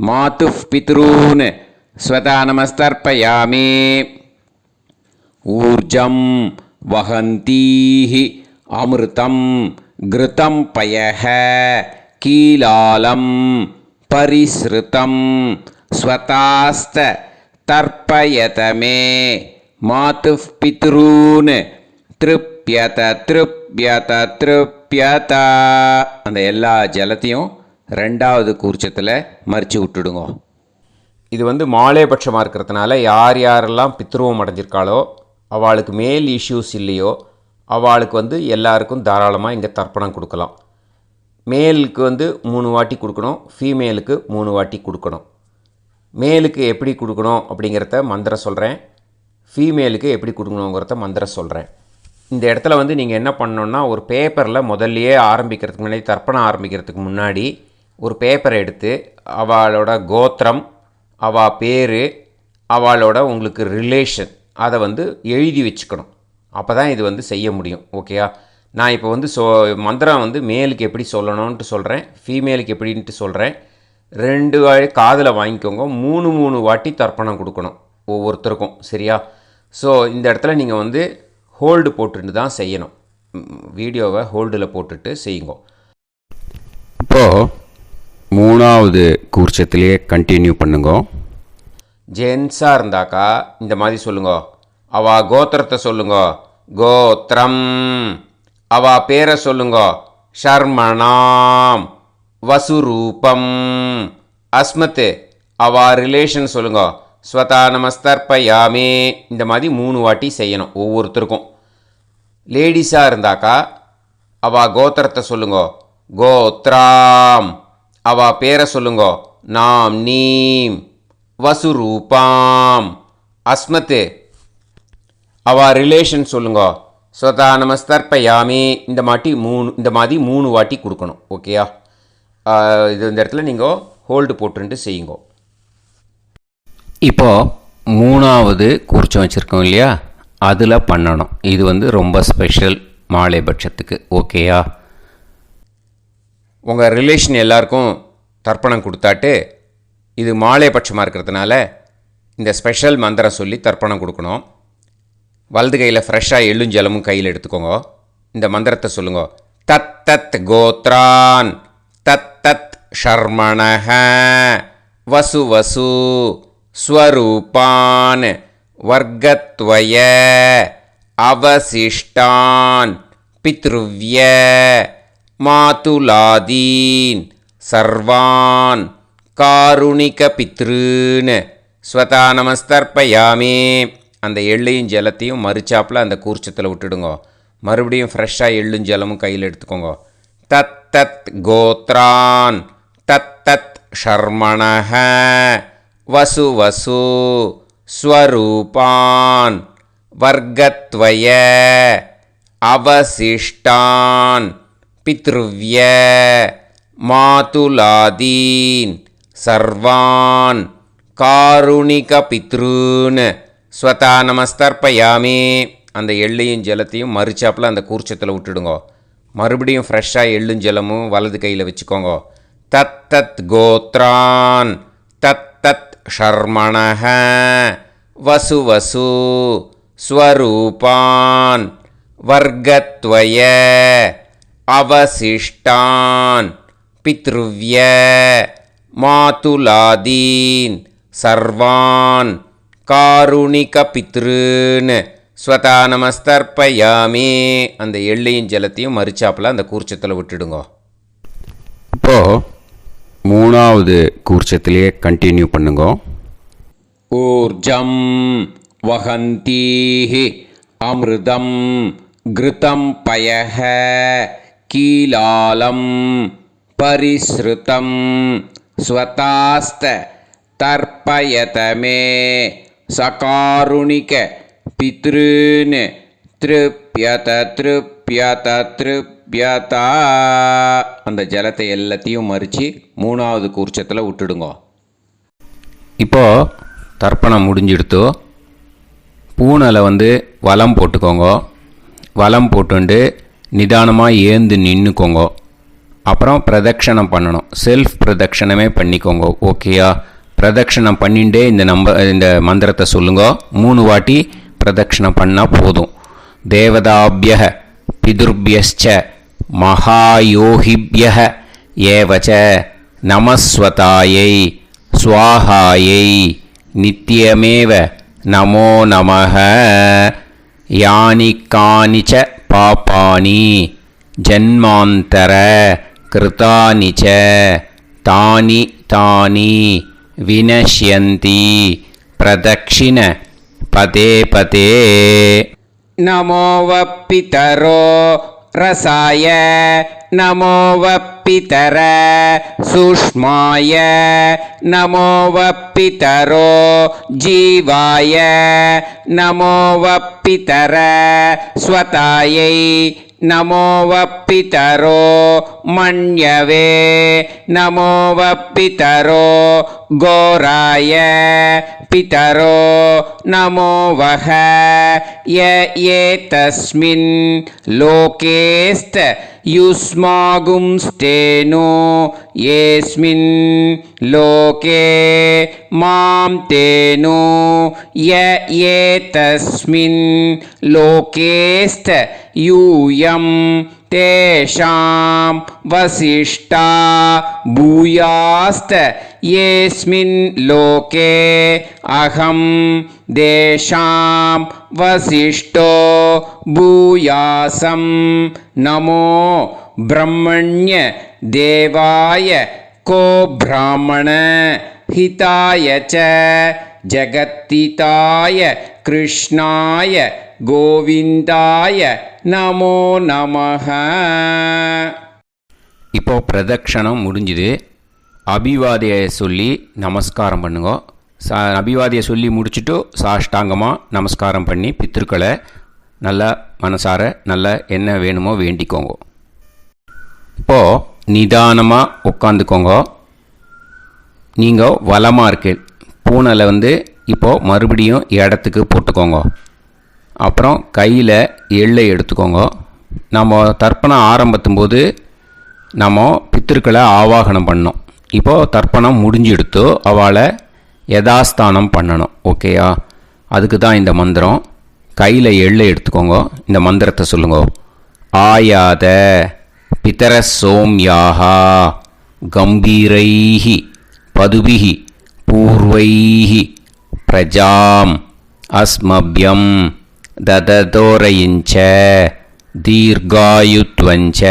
மாது பித்ரூன் ஸ்வதா நமஸ்தர்ப்பயாமி. ஊர்ஜம் வஹந்தீஹி அமிர்தம் கிருதம் பயஹ கீலாலம் பரிஸ்ருதம் ஸ்வதாஸ்த தர்ப்பயதமே மாது பித்ரூன் திருப்யத திருப்யத திருப்யத. அந்த எல்லா ஜலத்தையும் ரெண்டாவது கூர்ச்சத்தில் மறித்து விட்டுடுங்க. இது மாலைபட்சமாக இருக்கிறதுனால யார் யாரெல்லாம் பித்ருவம் அடைஞ்சிருக்காளோ அவளுக்கு மேல் இஷ்யூஸ் இல்லையோ அவளுக்கு எல்லாருக்கும் தாராளமாக இங்கே தர்ப்பணம் கொடுக்கலாம். மேலுக்கு 3 வாட்டி கொடுக்கணும், ஃபீமேலுக்கு 3 வாட்டி கொடுக்கணும். மேலுக்கு எப்படி கொடுக்கணும் அப்படிங்கிறத மந்திரம் சொல்கிறேன், ஃபீமேலுக்கு எப்படி கொடுக்கணுங்கிறத மந்திரம் சொல்கிறேன். இந்த இடத்துல நீங்கள் என்ன பண்ணணுன்னா, ஒரு பேப்பரில் முதல்லையே ஆரம்பிக்கிறதுக்கு முன்னாடி, தர்ப்பணம் ஆரம்பிக்கிறதுக்கு முன்னாடி ஒரு பேப்பரை எடுத்து அவளோட கோத்திரம், அவள் பேர், அவளோட உங்களுக்கு ரிலேஷன் அதை எழுதி வச்சுக்கணும். அப்போ தான் இது செய்ய முடியும். ஓகேயா? நான் இப்போ மந்திரம் மேலுக்கு எப்படி சொல்லணும்ன்ட்டு சொல்கிறேன், ஃபீமேலுக்கு எப்படின்ட்டு சொல்கிறேன். 2 காதில் வாங்கிக்கோங்க. 3 வாட்டி தர்ப்பணம் கொடுக்கணும் ஒவ்வொருத்தருக்கும். சரியா? ஸோ இந்த இடத்துல நீங்கள் ஹோல்டு போட்டுட்டு தான் செய்யணும். வீடியோவை ஹோல்டில் போட்டுட்டு செய்யுங்க. இப்போது 3வது கூர்ச்சத்திலேயே கண்டினியூ பண்ணுங்க. ஜென்ஸாக இருந்தாக்கா இந்த மாதிரி சொல்லுங்க. அவா கோத்திரத்தை சொல்லுங்க. கோத்திரம். அவா பேரை சொல்லுங்க. ஷர்மணாம் வசுரூபம் அஸ்மத். அவா ரிலேஷன் சொல்லுங்க. ஸ்வதா நமஸ்தர்ப்பயாமி. இந்த மாதிரி 3 வாட்டி செய்யணும் ஒவ்வொருத்தருக்கும். லேடிஸாக இருந்தாக்கா அவா கோத்திரத்தை சொல்லுங்க. கோத்ராம். அவா பேரை சொல்லுங்க. நாம் நீம் வசுரூபாம் அஸ்மத். அவா ரிலேஷன் சொல்லுங்க. ஸ்வதா நமஸ்தர்ப்பயாமி. இந்த மாதிரி 3 வாட்டி கொடுக்கணும். ஓகேயா? இந்த இடத்துல நீங்கள் ஹோல்டு போட்டுட்டு செய்யுங்க. இப்போது 3வது கூர்ச்சம் வச்சுருக்கோம் இல்லையா, அதில் பண்ணணும். இது ரொம்ப ஸ்பெஷல் மாலைபட்சத்துக்கு. ஓகேயா? உங்கள் ரிலேஷன் எல்லாருக்கும் தர்ப்பணம் கொடுத்தாட்டு இது மாலைபட்சமாக இருக்கிறதுனால இந்த ஸ்பெஷல் மந்திரம் சொல்லி தர்ப்பணம் கொடுக்கணும். வலது கையில் ஃப்ரெஷ்ஷாக எள்ளும் ஜலமும் கையில் எடுத்துக்கோங்க. இந்த மந்திரத்தை சொல்லுங்க. தத் தத் கோத்ரான் தத் தத் ஷர்மணஹ வசு வசு ஸ்வரூபான் வர்க்கத்வய அவசிஷ்டான் பித்ருவ்ய மாதுலாதீன் சர்வான் காருணிக பித்ருன்னு ஸ்வதா நமஸ்தர்ப்பயாமே. அந்த எள்ளையும் ஜலத்தையும் மறுச்சாப்பில் அந்த கூர்ச்சத்தில் விட்டுடுங்க. மறுபடியும் ஃப்ரெஷ்ஷாக எள்ளும் ஜலமும் கையில் எடுத்துக்கோங்க. தத் தத் கோத்ரான் தத் தத் ஷர்மணஹ வசு வசு ஸ்வரூபான் வர்க்கத்வய அவசிஷ்டான் பித்ருவ்ய மாதுலாதீன் சர்வான் காருணிக பித்ருன்னு ஸ்வதா நமஸ்தர்ப்பயாமே. அந்த எள்ளையும் ஜலத்தையும் மறுச்சாப்பில் அந்த கூர்ச்சத்தில் விட்டுடுங்க. மறுபடியும் ஃப்ரெஷ்ஷாக எள்ளும் ஜலமும் வலது கையில் வச்சுக்கோங்க. தத் தத் கோத்ரான் தத் தத் ஷர்மணஹ வசு வசு ஸ்வரூபான் வர்க்கத்வய அவசிஷ்டான் பித்ருவ்ய மாதுலாதீன் சர்வான் காருணிக பித்ருன்னு ஸ்வதா நமஸ்தர்ப்பயாமே. அந்த எள்ளையும் ஜலத்தையும் மறுச்சாப்பில் அந்த கூர்ச்சத்தில் விட்டுடுங்க. இப்போது மூணாவது கூர்ச்சத்திலேயே கண்டினியூ பண்ணுங்க. ஊர்ஜம் வஹந்தீஹி அமிர்தம் கிருதம் பயஹ கீலாலம் பரிஸ்ருதம் ஸ்வதாஸ்த தர்ப்பயதமே சகாருணிக பித்ருன்னு திருப்யத திருப்யத திருப்யதா. அந்த ஜலத்தை எல்லாத்தையும் மறித்து மூணாவது கூர்ச்சத்தில் விட்டுடுங்க. இப்போது தர்ப்பணம் முடிஞ்சிடுத்தோ பூனலை வலம் போட்டுக்கோங்க. வலம் போட்டுண்டு நிதானமாக ஏந்து நின்றுக்கோங்க. அப்புறம் பிரதட்சணம் பண்ணணும். செல்ஃப் பிரதட்சணமே பண்ணிக்கோங்க. ஓகேயா? பிரதட்சணம் பண்ணிண்டே இந்த மந்திரத்தை சொல்லுங்க. 3 வாட்டி பிரதட்சணம் பண்ணால் போதும். தேவதாபிய பிதுர்பியஸ்ச மகாயோகிபிய ஏவச்ச நமஸ்வதாயை ஸ்வாஹாயை நித்யமேவ நமோ நமஹ. யானி கானிச்ச பாபானி ஜன்மாந்தர கிருதானி ச தானி தானி வினஷ்யந்தி பிரதக்ஷிண பதே பதே. நமோ வப்பிதரோ ரசாய நமோ வப்பிதர சூஷ்மாய நமோ வப்பிதரோ ஜீவாய நமோ வப்பிதர ஸ்வதாயை நமோ வப்பிதரோ மண்யவே நமோ வப்பிதரோ கோராய பிதரோ நமோ வஹ ய ஏதஸ்மின் லோகேஸ்த யுஸ்மாகும்ஸ்தேனோ ஏஸ்மின் லோகே மாம் தேனோ ய ஏதஸ்மின் லோகேஸ்த யூயம் தேஷாம் வசிஷ்டா பூயாஸ்த ஏஸ்மின் லோகே அகம் தேஷாம் வசிஷ்டோ பூயாசம் நமோ பிரம்மண்ய தேவாய கோ பிராமண ஹிதாய ச ஜகத்திதாய கிருஷ்ணாய கோவிந்தாய நமோ நமஹ. இப்போ பிரதட்சணம் முடிஞ்சுது. அபிவாதியை சொல்லி நமஸ்காரம் பண்ணுங்க. அபிவாதியை சொல்லி முடிச்சுட்டு சாஷ்டாங்கமாக நமஸ்காரம் பண்ணி பித்ருக்களை நல்லா மனசார நல்லா என்ன வேணுமோ வேண்டிக்கோங்க. இப்போது நிதானமாக உட்காந்துக்கோங்க. நீங்கள் வலமாக இருக்கு பூனலை இப்போது மறுபடியும் இடத்துக்கு போட்டுக்கோங்க. அப்புறம் கையில் எள்ளை எடுத்துக்கோங்க. நம்ம தர்ப்பணம் ஆரம்பத்தும் போது நம்ம பித்திருக்களை ஆவாகனம் பண்ணோம். இப்போது தர்ப்பணம் முடிஞ்செடுத்து அவளை யதாஸ்தானம் பண்ணணும். ஓகேயா? அதுக்கு தான் இந்த மந்திரம். கையில் எள்ளை எடுத்துக்கோங்க. இந்த மந்திரத்தை சொல்லுங்க. ஆயாத பிதர சோம்யாஹா கம்பீரைஹி பதுபிஹி பூர்வைஹி பிரஜாம் அஸ்மப்யம் தததோரயிஞ்ச தீர்காயுத்வஞ்ச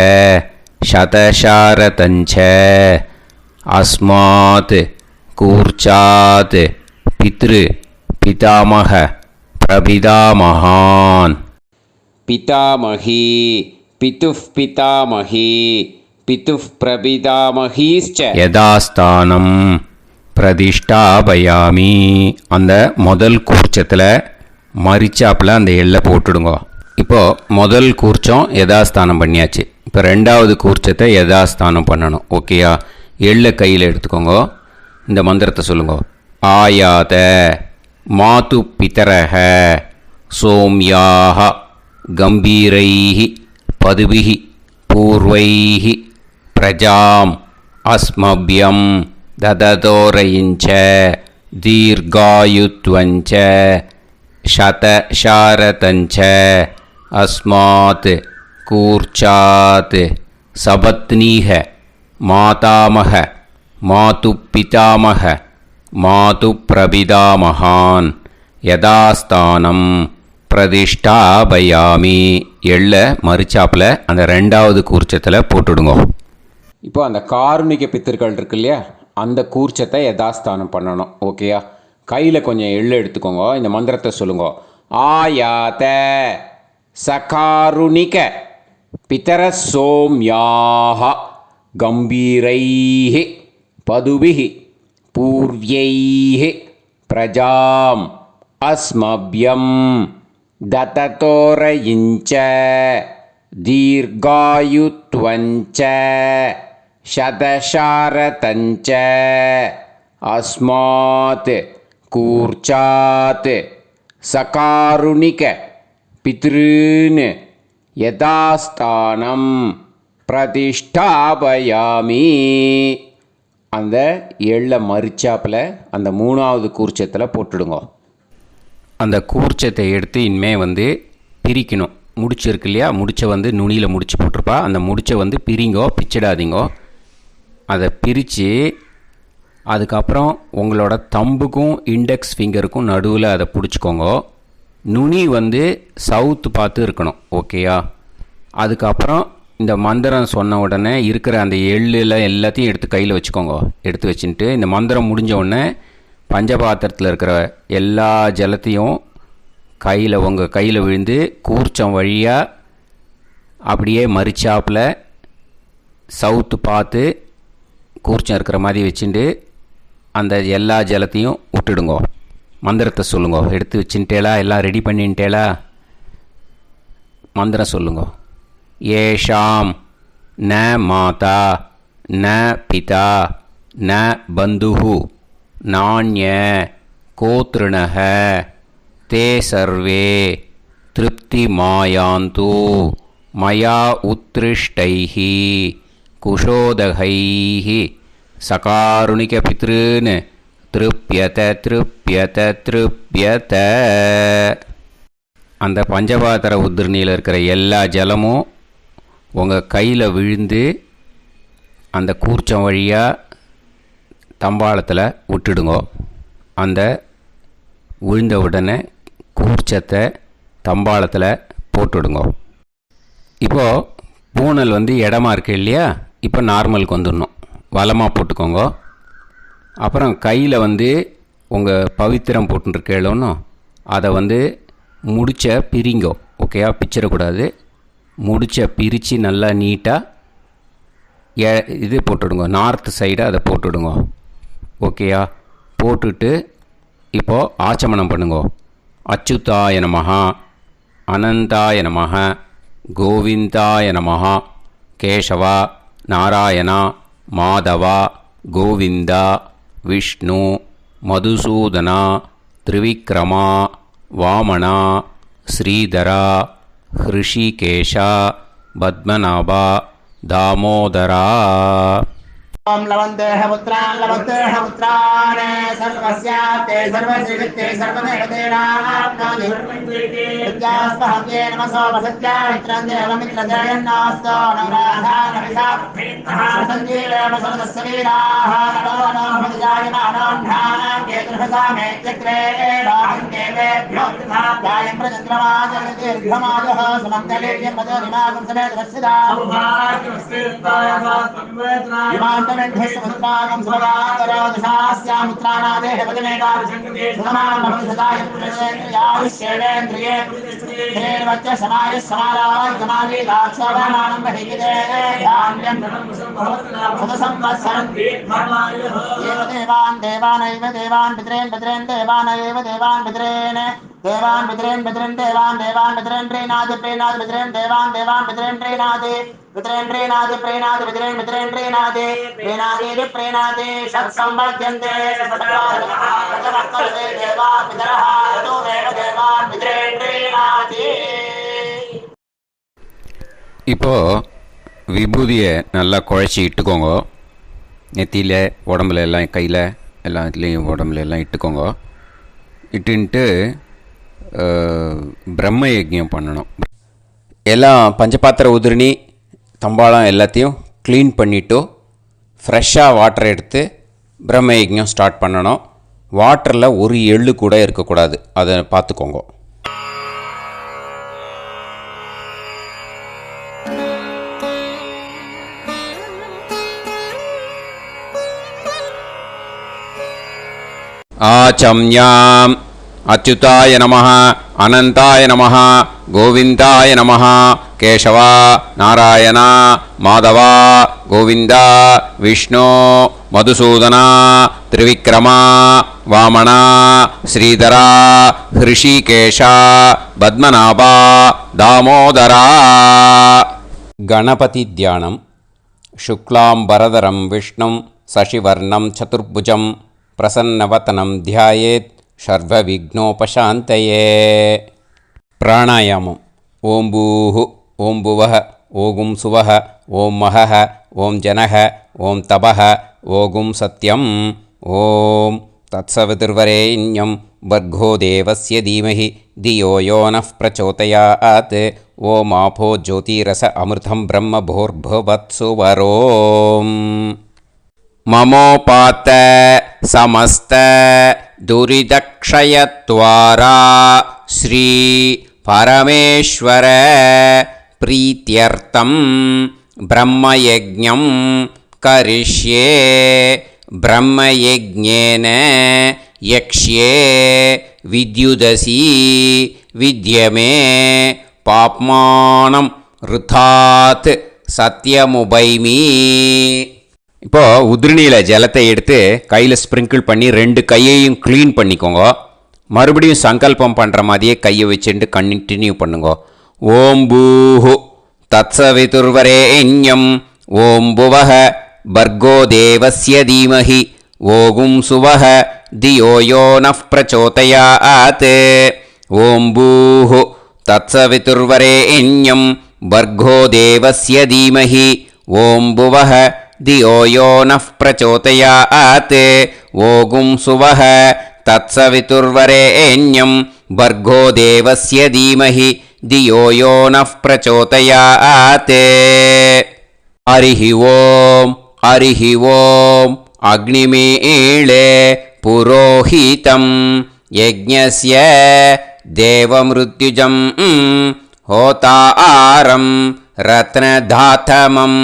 शतशारतञ्च अस्मात् कूर्चात् पितृ पितामह प्रपितामहान् पितामही पितुः पितामही पितुः प्रपितामहीश्च யதாஸ்தானம் பிரதிஷ்டாபயாமி. அந்த முதல் கூர்ச்சத்தில் மரிச்சாப்பில் அந்த எல்லை போட்டுடுங்க. இப்போது முதல் கூர்ச்சம் யதாஸ்தானம் பண்ணியாச்சு. இப்போ ரெண்டாவது கூர்ச்சத்தை யதாஸ்தானம் பண்ணணும். ஓகேயா? எள்ளை கையில் எடுத்துக்கோங்க. இந்த மந்திரத்தை சொல்லுங்க. ஆயாத மாது பிதரக சோம்யாக கம்பீரைஹி பதுபிஹி பூர்வைஹி பிரஜாம் அஸ்மபியம் தததோரயிஞ்ச தீர்காயுத்வஞ்ச शतशारतञ्च अस्मात् कूर्चात् सपत्नीः मातामह मातुपितामह मातुप्रपितामहान् யதாஸ்தானம் பிரதிஷ்டாபயாமி. எள்ள மரிச்சாப்பில் அந்த ரெண்டாவது கூர்ச்சத்தில் போட்டுடுங்க. இப்போ அந்த காருணிக பித்தர்கள் இருக்கு இல்லையா, அந்த கூர்ச்சத்தை யதாஸ்தானம் பண்ணணும். ஓகேயா? கையில் கொஞ்சம் எள்ளு எடுத்துக்கோங்க. இந்த மந்திரத்தை சொல்லுங்க. ஆயாத சகாருணிக பிதர சோம்யாக கம்பீரைஹி பதுபிஹி பூர்வைஹி பிரஜாம் அஸ்மபியம் தததோரயிஞ்ச தீர்காயுத்வஞ்ச शतशारतञ्च अस्मात् कूर्चात् सकारुणिक पितॄन् यथास्थानं प्रतिष्ठापयामि. அந்த எள்ள மரிச்சாப்பில் அந்த மூணாவது கூர்ச்சத்தில் போட்டுடுங்க. அந்த கூர்ச்சத்தை எடுத்து இனிமே பிரிக்கணும். முடிச்சிருக்கு இல்லையா, முடிச்சை நுனியில் முடிச்சு போட்டிருப்பா. அந்த முடிச்சை பிரிங்கோ, பிச்சிடாதீங்கோ. அதை பிரித்து அதுக்கப்புறம் உங்களோட தம்புக்கும் இண்டெக்ஸ் ஃபிங்கருக்கும் நடுவில் அதை பிடிச்சிக்கோங்க. நுனி சவுத்து பார்த்து இருக்கணும். ஓகேயா? அதுக்கப்புறம் இந்த மந்திரம் சொன்ன உடனே இருக்கிற அந்த எள்ளில் எல்லாத்தையும் எடுத்து கையில் வச்சுக்கோங்க. எடுத்து வச்சுட்டு இந்த மந்திரம் முடிஞ்ச உடனே பஞ்சபாத்திரத்தில் இருக்கிற எல்லா ஜலத்தையும் உங்கள் கையில் விழுந்து கூர்ச்சம் வழியாக அப்படியே மரிச்சாப்பில் சவுத்து பார்த்து கூர்ச்சம் இருக்கிற மாதிரி வச்சுட்டு அந்த எல்லா ஜலத்தையும் விட்டுடுங்கோ. மந்திரத்தை சொல்லுங்க. எடுத்து வச்சுட்டேலா? எல்லாம் ரெடி பண்ணிட்டேலா? மந்திரம் சொல்லுங்க. ஏஷாம் ந மாதா ந பிதா ந பந்துஹு நாண்ய கோத்ருணஹ தே சர்வே திருப்தி மாயாந்து மயா உத்ருஷ்டைஹி குஷோதகைஹி சகாருணிக பித்ருன் திருப்யத திருப்யத திருப்யத. அந்த பஞ்சபாத்திர உதிரணியில் இருக்கிற எல்லா ஜலமும் உங்கள் கையில் விழுந்து அந்த கூர்ச்சம் வழியாக தம்பாளத்தில் விட்டுடுங்கோ. அந்த விழுந்த உடனே கூர்ச்சத்தை தம்பாளத்தில் போட்டுடுங்கோ. இப்போது பூனல் இடமா இருக்கு இல்லையா, இப்போ நார்மலுக்கு வந்துடணும். வலமாக போட்டுக்கோங்க. அப்புறம் கையில் உங்கள் பவித்திரம் போட்டுருக்கேளோன்னு அதை முடிச்ச பிரிங்கோ. ஓகேயா? பிச்சிடக்கூடாது. முடிச்ச பிரித்து நல்லா நீட்டாக இது போட்டுடுங்க. நார்த் சைடை அதை போட்டுடுங்க. ஓகேயா? போட்டுட்டு இப்போது ஆச்சமனம் பண்ணுங்க. அச்சுதாய நமஹ அனந்தாய நமஹ கோவிந்தாய நமஹ கேசவா நாராயணா மாதவா கோவிந்தா விஷ்ணு மதுசூதனா திரிவிக்ரமா வாமனா ஸ்ரீதரா ஹிருஷிகேஷா பத்மநாபா தாமோதரா. ओम लवन्तेह पुत्रान् लवन्तेह पुत्रान् सर्वस्याते सर्वश्रीवित्ते सर्वदेवतेनाप्नोति विद्यास्पहते नमसो वसत्या मित्रं देवमित्रजयन्नास्तो नवराधानविषा सञ्जीवेम सर्वस्य वीराः नमो नमः जायमानोऽन्धानां केतुः सामे चक्रे बाहुदेवेभ्यो तथाप्यायं प्रचन्द्रमाजर्दीर्घमाजः समन्तलेयं पदरिमागं समेत वत्सदा विमान्तमेध्यस्समुद्रागं सुभगान्तरोदशास्यामुत्राणादेह पदमेकाभिषङ्कृते सुधमानमभिसदाय पुरुषेन्द्रियायुष्येवेन्द्रिये धेर्वच्च समायः समाराजमाली दाक्षावानानं महिगिते धान्यं सदसंवत्सरं देवान् देवानैव देवान् पितॄन् पितॄन् देवानैव देवान् पितॄन् देवान् पितॄन् पितॄन् देवान् देवान् पितॄन् प्रीणाति प्रीणाति पितॄन् देवान् देवान् पितॄन् प्रीणाति पितॄन् प्रीणाति प्रीणाति पितॄन् पितॄन् प्रीणाति प्रीणाति प्रीणाति षट्संवर्ध्यन्ते देवा पितरः ततोमेव देवान् पितॄन् प्रीणाति. இப்போது விபூதியை நல்லா குழச்சி இட்டுக்கோங்க. நெத்தியில் உடம்புல எல்லாம் கையில் எல்லாத்துலேயும் உடம்புல எல்லாம் இட்டுக்கோங்க. இட்டுன்ட்டு பிரம்ம யஜ்ஞம் பண்ணணும். எல்லாம் பஞ்சபாத்திர உதிரணி தம்பாளம் எல்லாத்தையும் க்ளீன் பண்ணிவிட்டு ஃப்ரெஷ்ஷாக வாட்டர் எடுத்து பிரம்ம யஜ்ஞம் ஸ்டார்ட் பண்ணணும். வாட்டரில் ஒரு எள்ளு கூட இருக்கக்கூடாது, அதை பார்த்துக்கோங்க. ஆச்சம்யாம் அச்சுதாய நமः அனந்தாய நமः கோவிந்தாய நமः கேசவா நாராயணா மாதவா கோவிந்தா விஷ்ணு மதுசூதனா திரிவிக்ரமா வாமனா ஸ்ரீதரா ஹிருஷிகேஷா பத்மநாபா தாமோதரா. கணபதி தியானம். शुक्लांबरधरं विष्णुं शशिवर्णं चतुर्भुजं प्रसन्नवदनं ध्यायेत् सर्वविघ्नोपशान्तये. प्राणायामम्. ओं भूः ओं भुवः ओं सुवः ओं महः ओं जनः ओं तपः ओं सत्यम्. ओं तत्सवितुर्वरेण्यं भर्गो देवस्य धीमहि धियो यो नः प्रचोदयात्. ओम आपो ज्योतिरस अमृतं ब्रह्म भूर्भुवत्सु वरोम. ममोपात समस्त दुरिदक्षयत्वारा श्री परमेश्वर प्रीत्यर्थं ब्रह्मयज्ञं करिष्ये. ब्रह्मयज्ञेन यक्ष्ये विद्युदसी विद्यमे பாப்மானம் ருத்தாத் சத்தியமுபைமி. இப்போது உதிரணியில் ஜலத்தை எடுத்து கையில் ஸ்ப்ரிங்கிள் பண்ணி 2 கையையும் க்ளீன் பண்ணிக்கோங்க. மறுபடியும் சங்கல்பம் பண்ணுற மாதிரியே கையை வச்சுட்டு கண்டினியூ பண்ணுங்க. ஓம் பூஹு தத்சவிதுர்வரேண்யம் ஓம் புவஹ பர்கோ தேவஸ்ய தீமஹி ஓகும் சுவஹ தியோ யோ நஃப் பிரச்சோதயாத். ஓம் பூஹு तत्सवितुर्वरेण्यं भर्गो देवस्य धीमहि ॐ भुवः धियो यो नः प्रचोदयात्. ओगुं सुवः तत्सवितुर्वरेण्यं भर्गो देवस्य धीमहि धियो यो नः प्रचोदयात्. हरिः ॐ हरिः ॐ. अग्निमीळे पुरोहितं यज्ञस्य देवमृत्युजं होतारं रत्नधातमं.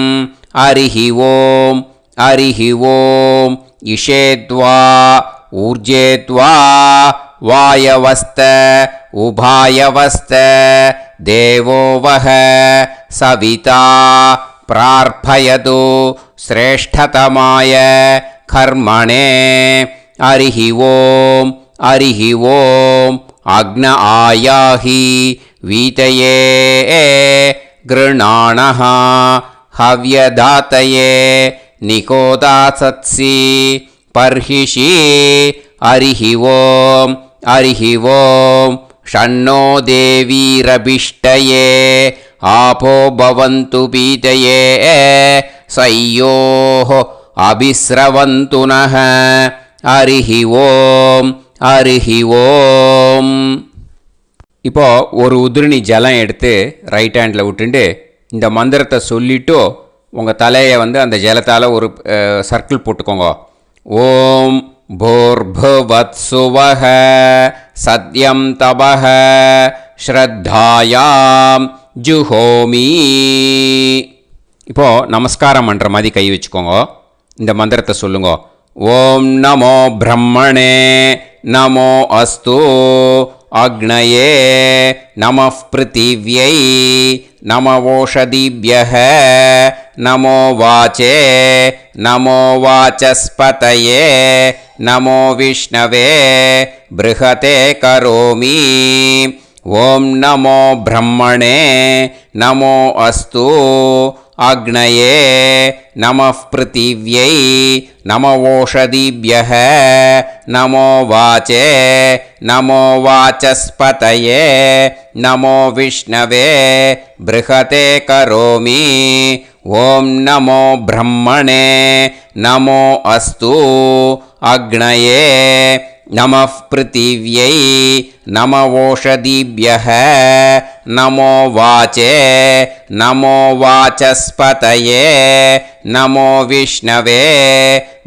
हरिः ॐ हरिः ॐ. इषेद्वा ऊर्जेद्वा वायवस्त उभायवस्त देवो वः सविता प्रार्थयतु श्रेष्ठतमाय कर्मणे. हरिः ॐ हरिः ॐ. अग्न आयाहि वीतये गृणाणः हव्यदातये निकोदासत्सि पर्हिषि. हरिः ॐ हरिः ॐ. षण्णो देवीरभिष्टये आपो भवन्तु पीतये सयोः अभिस्रवन्तु नः. हरिः ॐ ஹரிஹி ஓம். இப்போது ஒரு உதிரணி ஜலம் எடுத்து ரைட் ஹேண்டில் விட்டுண்டு இந்த மந்திரத்தை சொல்லிவிட்டு உங்கள் தலையை அந்த ஜலத்தால் ஒரு சர்க்கிள் போட்டுக்கோங்க. ஓம் भूर्भुवत्सुवः सद्यं तपः ஸ்ரத்தாயாம் ஜுஹோமி. இப்போது நமஸ்காரம் பண்ணுற மாதிரி கை வச்சுக்கோங்க. இந்த மந்திரத்தை சொல்லுங்க. ஓம் நமோ பிரம்மணே நமோ அஸ்து அக்னயே நமः பிருத்திவ்யை நமவோஷதிभ्यः நமோ வாச்சே நமோ வாசஸ்பதயே நமோ விஷ்ணவே ப்ருஹதே கரோமி. ஓம் நமோ பிரம்மணே நமோ அஸ்து அக்னயே நமः பிருத்திவ்யை நமவோஷதிभ्यः நமோ வாச்சே நமோ வாசஸ்பதயே நமோ விஷ்ணவே ப்ருஹதே கரோமி. ஓம் நமோ பிரம்மணே நமோ அஸ்து அக்னயே நமः பிருத்திவ்யை நமவோஷதிभ्यः நமோ வாச்சே நமோ வாசஸ்பதயே நமோ விஷ்ணவே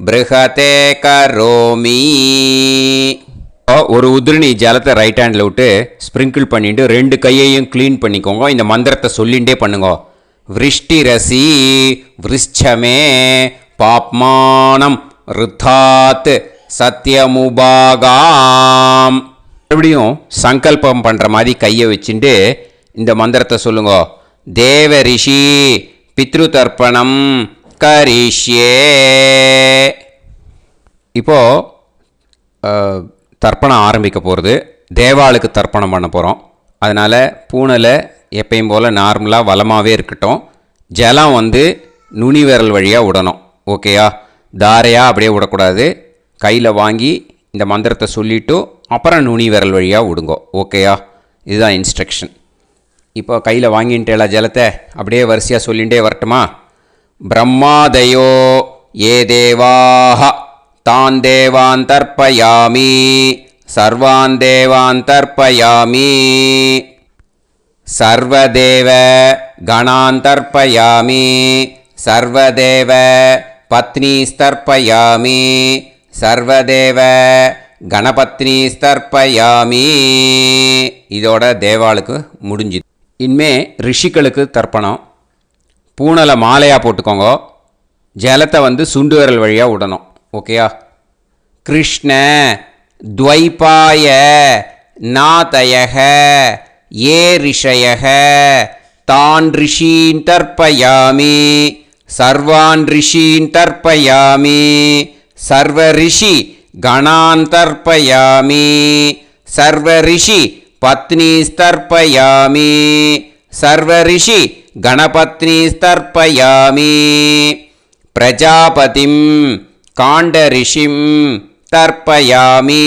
ப்ருஹதே கரோமி. ஒரு உதிரணி ஜலத்தை ரைட் ஹேண்டில் விட்டு ஸ்ப்ரிங்கிள் பண்ணிட்டு 2 கையையும் க்ளீன் பண்ணிக்கோங்க. இந்த மந்திரத்தை சொல்லிகிட்டே பண்ணுங்க. விருஷ்டிரசி விருஷ்சமே பாப்மானம் ருத்தாத் சத்யமுபாகாம். மறுபடியும் சங்கல்பம் பண்ணுற மாதிரி கையை வச்சுட்டு இந்த மந்திரத்தை சொல்லுங்க. தேவ ரிஷி பித்ரு தர்ப்பணம் கரிஷ்யே. இப்போது தர்ப்பணம் ஆரம்பிக்க போகிறது. தேவாளுக்கு தர்ப்பணம் பண்ண போகிறோம். அதனால் பூனலை எப்பயும் போல் நார்மலாக வளமாகவே இருக்கட்டும். ஜலம் நுனி விரல் வழியாக விடணும். ஓகேயா? தாரையாக அப்படியே விடக்கூடாது. கையில் வாங்கி இந்த மந்திரத்தை சொல்லிவிட்டு அப்புறம் நுனி விரல் வழியாக விடுங்கோ. ஓகேயா? இதுதான் இன்ஸ்ட்ரக்ஷன். இப்போ கையில் வாங்கிட்டேல ஜலத்தை அப்படியே வரிசையாக சொல்லிகிட்டே வரட்டுமா? பிரம்மாதயோ ஏ தேவாஹ தான் தேவான் தர்ப்பயாமி சர்வான் தேவான் தர்ப்பயாமி சர்வதேவ கணான் தர்ப்பயாமி சர்வதேவ பத்னீஸ்தர்ப்பயாமி சர்வதேவ கணபத்னீஸ்தர்ப்பயாமி. இதோட தேவாளுக்கு முடிஞ்சுது. இனிமே ரிஷிகளுக்கு தர்ப்பணம். பூனலை மாலையாக போட்டுக்கோங்க. ஜலத்தை சுண்டு விரல் வழியாக விடணும். ஓகேயா? கிருஷ்ண துவைபாய நாதயக ஏ ரிஷயக தான் ரிஷீன் தர்ப்பயாமி சர்வான் ரிஷீன் தர்ப்பயாமி சர்வ ரிஷி கணான் தர்ப்பயாமி சர்வ ரிஷி பத்னீஸ்தர்ப்பயாமி சர்வ ரிஷி கணபத்னீஸ்தர்ப்பயாமி பிரஜாபதிம் காண்டரிஷிம் தர்ப்பயாமி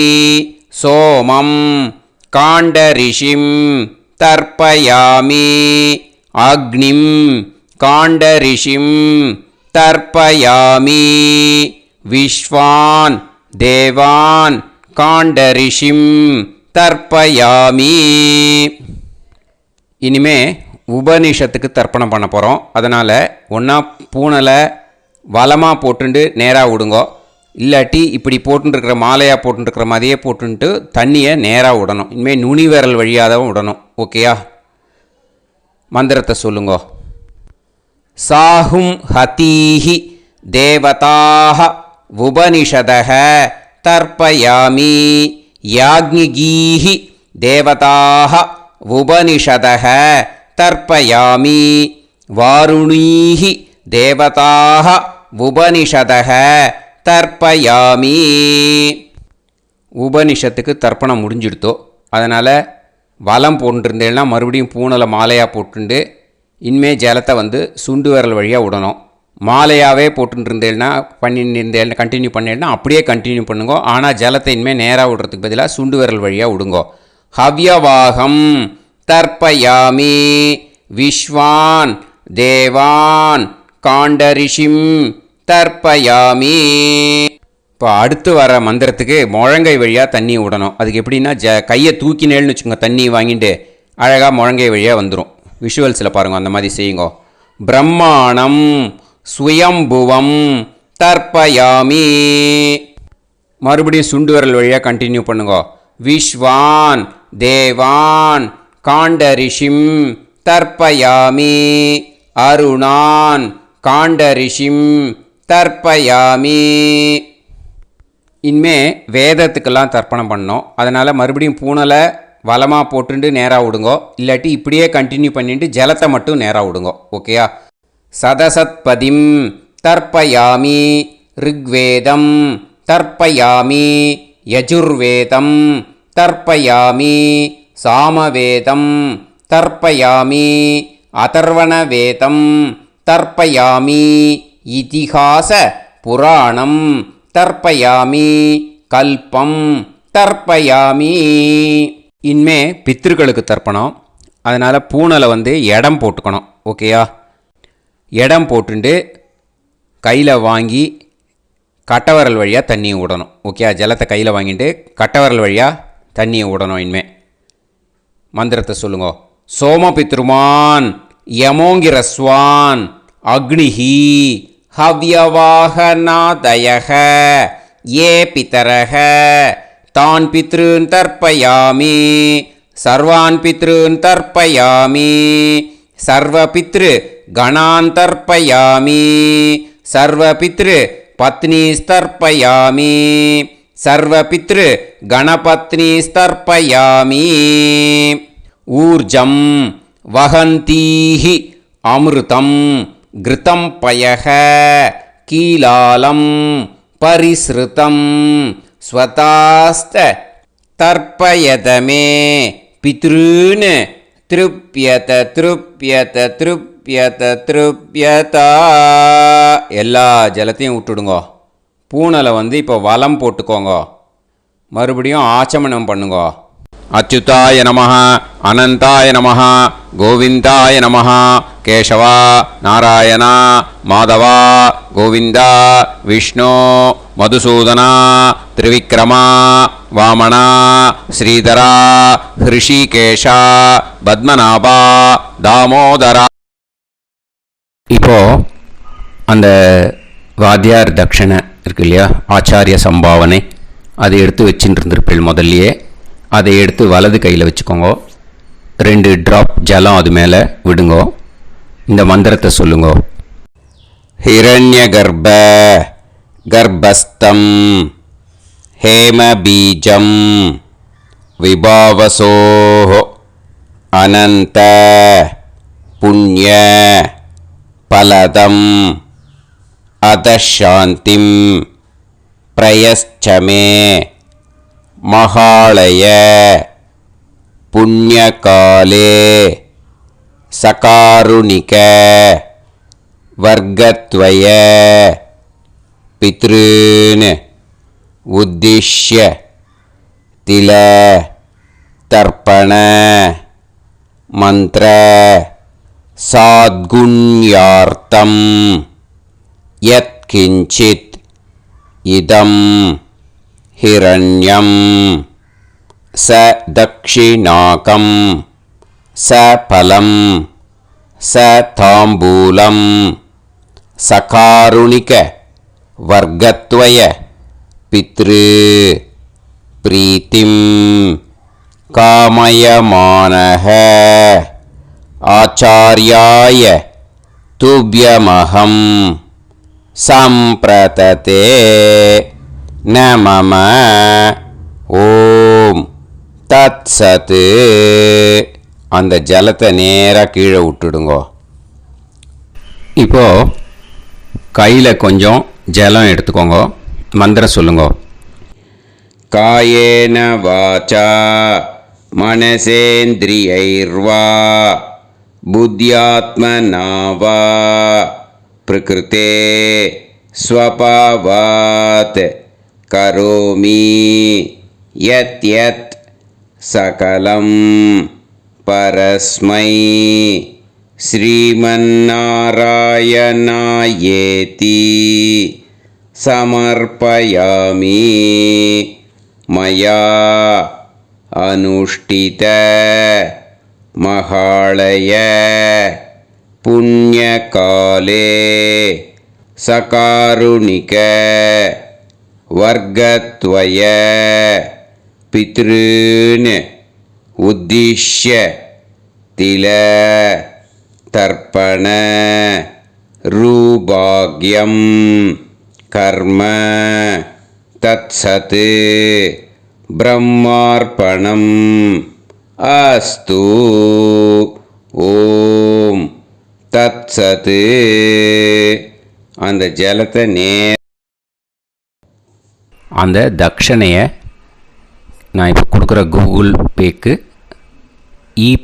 சோமம் காண்டரிஷிம் தர்ப்பயாமி அக்னிம் காண்டரிஷிம் தர்ப்பயாமி விஸ்வான் தேவான் காண்டரிஷிம் தர்ப்பயாமி. இனிமே உபநிஷத்துக்கு தர்ப்பணம் பண்ண போகிறோம். அதனால் ஒன்றா பூனலை வலமாக போட்டுண்டு நேராக விடுங்கோ. இல்லாட்டி இப்படி போட்டுருக்கிற மாலையாக போட்டுருக்கிற மாதிரியே போட்டுன்ட்டு தண்ணியை நேராக விடணும். இனிமேல் நுனி விரல் வழியாக தான் விடணும். ஓகேயா? மந்திரத்தை சொல்லுங்கோ. சாஹும் ஹதீஹி தேவதாக உபனிஷதக தர்ப்பயாமி யாக்ஞிகீஹி தேவதாக உபனிஷதக தர்ப்பயாமி வாருணீஹி தேவதாக உபனிஷதக தர்ப்பயாமி. உபனிஷத்துக்கு தர்ப்பணம் முடிஞ்சிடுத்தோ. அதனால் வலம் போட்டுருந்தேன்னா மறுபடியும் பூனலை மாலையாக போட்டுண்டு இனிமே ஜலத்தை சுண்டு விரல் வழியாக விடணும். மாலையாகவே போட்டுருந்தேன்னா பண்ணியிருந்தேன் கண்டினியூ பண்ணேன்னா அப்படியே கண்டினியூ பண்ணுங்க. ஆனால் ஜலத்தை இனிமேல் நேராக விடுறதுக்கு பதிலாக சுண்டு விரல் வழியாக விடுங்கோ. ஹவ்யவாகம் தர்ப்பயாமி விஸ்வான் தேவான் காண்டரிஷிம் தர்ப்பயாமி. இப்போ அடுத்து வர மந்திரத்துக்கு முழங்கை வழியாக தண்ணி விடணும். அதுக்கு எப்படின்னா கையை தூக்கினேன்னு வச்சுக்கோங்க. தண்ணி வாங்கிட்டு அழகாக முழங்கை வழியாக வந்துடும். விஷுவல்ஸில் பாருங்கள், அந்த மாதிரி செய்யுங்க. பிரம்மாணம் சுயம்புவம் தர்ப்பயாமி. மறுபடியும் சுண்டு விரல் வழியாக கண்டினியூ பண்ணுங்க. விஸ்வான் தேவான் காண்டரிஷிம் தர்ப்பயாமி அருணான் காண்டரிஷிம் தர்ப்பயாமி. இனிமே வேதத்துக்கெல்லாம் தர்ப்பணம் பண்ணோம். அதனால் மறுபடியும் பூனலை வலமாக போட்டுட்டு நேராக விடுங்கோ. இல்லாட்டி இப்படியே கண்டினியூ பண்ணிட்டு ஜலத்தை மட்டும் நேராக விடுங்கோ. ஓகேயா? சதசத்பதிம் தர்ப்பயாமி ரிக்வேதம் தர்ப்பயாமி யஜுர்வேதம் தர்ப்பயாமி சாமவேதம் தர்ப்பயாமி அதர்வணவேதம் தர்ப்பயாமி இதிஹாச புராணம் தர்ப்பயாமி கல்பம் தர்ப்பயாமி. இனிமே பித்ருக்களுக்கு தர்ப்பணம். அதனால் பூனலை இடம் போட்டுக்கணும். ஓகேயா? இடம் போட்டுண்டு கையில் வாங்கி கட்டவரல் வழியாக தண்ணியை விடணும். ஓகே? ஜலத்தை கையில் வாங்கிட்டு கட்டவரல் வழியாக தண்ணியை விடணும். இனிமே மந்திரத்தை சொல்லுங்க. சோமபித்ருமான் யமோங்கிரஸ்வான் அக்னிஹி ஹவ்யவாகநாதயக ஏ பிதரக தான் பித்ருன் தர்ப்பயாமி சர்வான் பித்ருன் தர்ப்பயாமி சர்வபித்ரு கணான் தர்ப்பயாமி சர்வபித்ரு பத்னிஸ்தர்ப்பயாமி சர்வபித்ரு கணபத்னிஸ்தர்ப்பயாமி. ஊர்ஜம் வஹந்தீஹி அமிர்தம் கிருதம் பயக கீலாலம் பரிஸ்ருதம் ஸ்வதாஸ்த தர்ப்பயதமே பித்ருன் திருப்யத திருப்யத திருப்யத திருப்யதா. எல்லா ஜலத்தையும் விட்டுடுங்கோ. பூனலை இப்போ வலம் போட்டுக்கோங்க. மறுபடியும் ஆச்சமனம் பண்ணுங்க. அச்சுதாய நமஹ அனந்தாய நமஹ கோவிந்தாய நமஹ கேசவா நாராயணா மாதவா கோவிந்தா விஷ்ணு மதுசூதனா திரிவிக்ரமா வாமனா ஸ்ரீதரா ஹிருஷிகேஷா பத்மநாபா தாமோதரா. இப்போ அந்த வாத்தியார் தட்சணை இருக்கு இல்லையா, ஆச்சாரிய சம்பாவனை, அதை எடுத்து வச்சுட்டு இருந்திருப்பேன் முதல்லையே. அதை எடுத்து வலது கையில் வச்சுக்கோங்க. 2 ட்ராப் ஜலம் அது மேலே விடுங்கோ. இந்த மந்திரத்தை சொல்லுங்கோ. ஹிரண்ய கர்ப்ப கர்ப்பஸ்தம் ஹேமபீஜம் விபாவசோ அனந்த புண்ணிய பலதம் அதசாந்திம் பிரயச்சமே மகாளய புண்ணியகாலே சகாருணிக வர்க்கத்வய பித்ருன் உத்திஷ்ய தில தர்ப்பண மந்திர சாத்குண்யார்த்தம் யத்கிஞ்சித் இதம் ஹிரண்யம் ச தக்ஷிணாகம் ச பலம் ச தாம்பூலம் சகாருணிக வர்க்கத்வய பித்ரு பிரீத்திம் காமயமானஹ ஆச்சார்யாய துப்யமஹம் சம்பிரததே நமம. ஓம் தத் சத். அந்த ஜலத்தை நேராக கீழே விட்டுடுங்கோ. இப்போது கையில் கொஞ்சம் ஜலம் எடுத்துக்கோங்க. மந்திரம் சொல்லுங்க. காயேன வாசா மனசேந்திரியைர்வா புத்யாத்மனா வா பிரகிருதே ஸ்வபாவாத் கரோமி யத் யத் சகலம் பரஸ்மை ஸ்ரீமன்னாராயணாயேதி சமர்ப்பயாமி மயா அனுஷ்டித மகாளய புண்ணியகாலே சகாருணிக வர்க்கத்வய பித்ருன் உத்திஷ்ய தில தர்ப்பண ரூபாக்யம் கர்ம தத்சத் பிரம்மார்ப்பணம் அஸ்து ஓம் தத்சத். அந்த ஜலத்தை அந்த தட்சணையை நான் இப்போ கொடுக்குற கூகுள் பேக்கு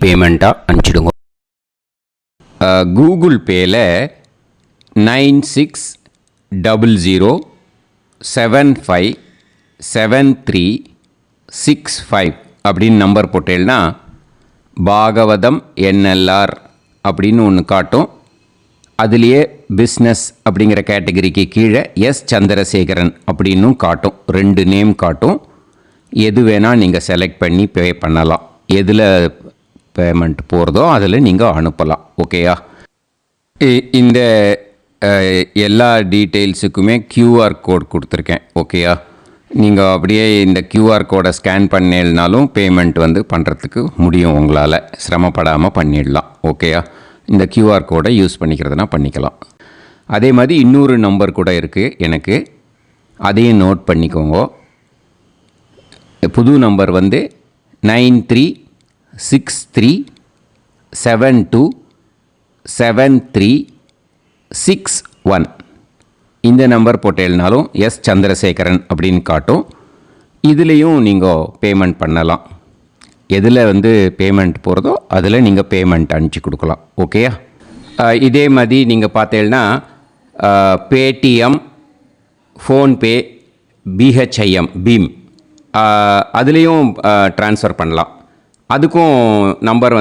பேமெண்ட்டாக அனுப்பிச்சிடுங்க. கூகுள் பேயில் 9600757365 அப்படின்னு நம்பர் போட்டேன்னா பாகவதம் என்எல்ஆர் அப்படின்னு ஒன்று காட்டும். அதுலேயே பிஸ்னஸ் அப்படிங்கிற கேட்டகரிக்கு கீழே எஸ் சந்திரசேகரன் அப்படின்னும் காட்டும். 2 நேம் காட்டும். எது வேணால் நீங்கள் செலக்ட் பண்ணி பே பண்ணலாம். எதில் பேமெண்ட் போகிறதோ அதில் நீங்கள் அனுப்பலாம். ஓகேயா? இந்த எல்லா டீட்டெயில்ஸுக்குமே QR கோட் கொடுத்துருக்கேன். ஓகேயா? நீங்கள் அப்படியே இந்த QR கோடை ஸ்கேன் பண்ணேனாலும் பேமெண்ட் பண்ணுறதுக்கு முடியும். உங்களால் சிரமப்படாமல் பண்ணிடலாம். ஓகேயா? இந்த QR கோடை யூஸ் பண்ணிக்கிறதுனா பண்ணிக்கலாம். அதே மாதிரி இன்னொரு நம்பர் கூட இருக்குது எனக்கு, அதையும் நோட் பண்ணிக்கோங்க. புது நம்பர் 9363727361. இந்த நம்பர் போட்டேனாலும் எஸ் சந்திரசேகரன் அப்படின்னு காட்டும். இதுலேயும் நீங்கள் பேமெண்ட் பண்ணலாம். எதில் பேமெண்ட் போகிறதோ அதில் நீங்கள் பேமெண்ட் அனுப்பிச்சி கொடுக்கலாம். ஓகேயா? இதே மாதிரி நீங்கள் பார்த்தீங்கன்னா பேடிஎம், ஃபோன்பே, பிஹெச்ஐஎம், பீம் அதுலேயும் ட்ரான்ஸ்ஃபர் பண்ணலாம். அதுக்கும் நம்பர்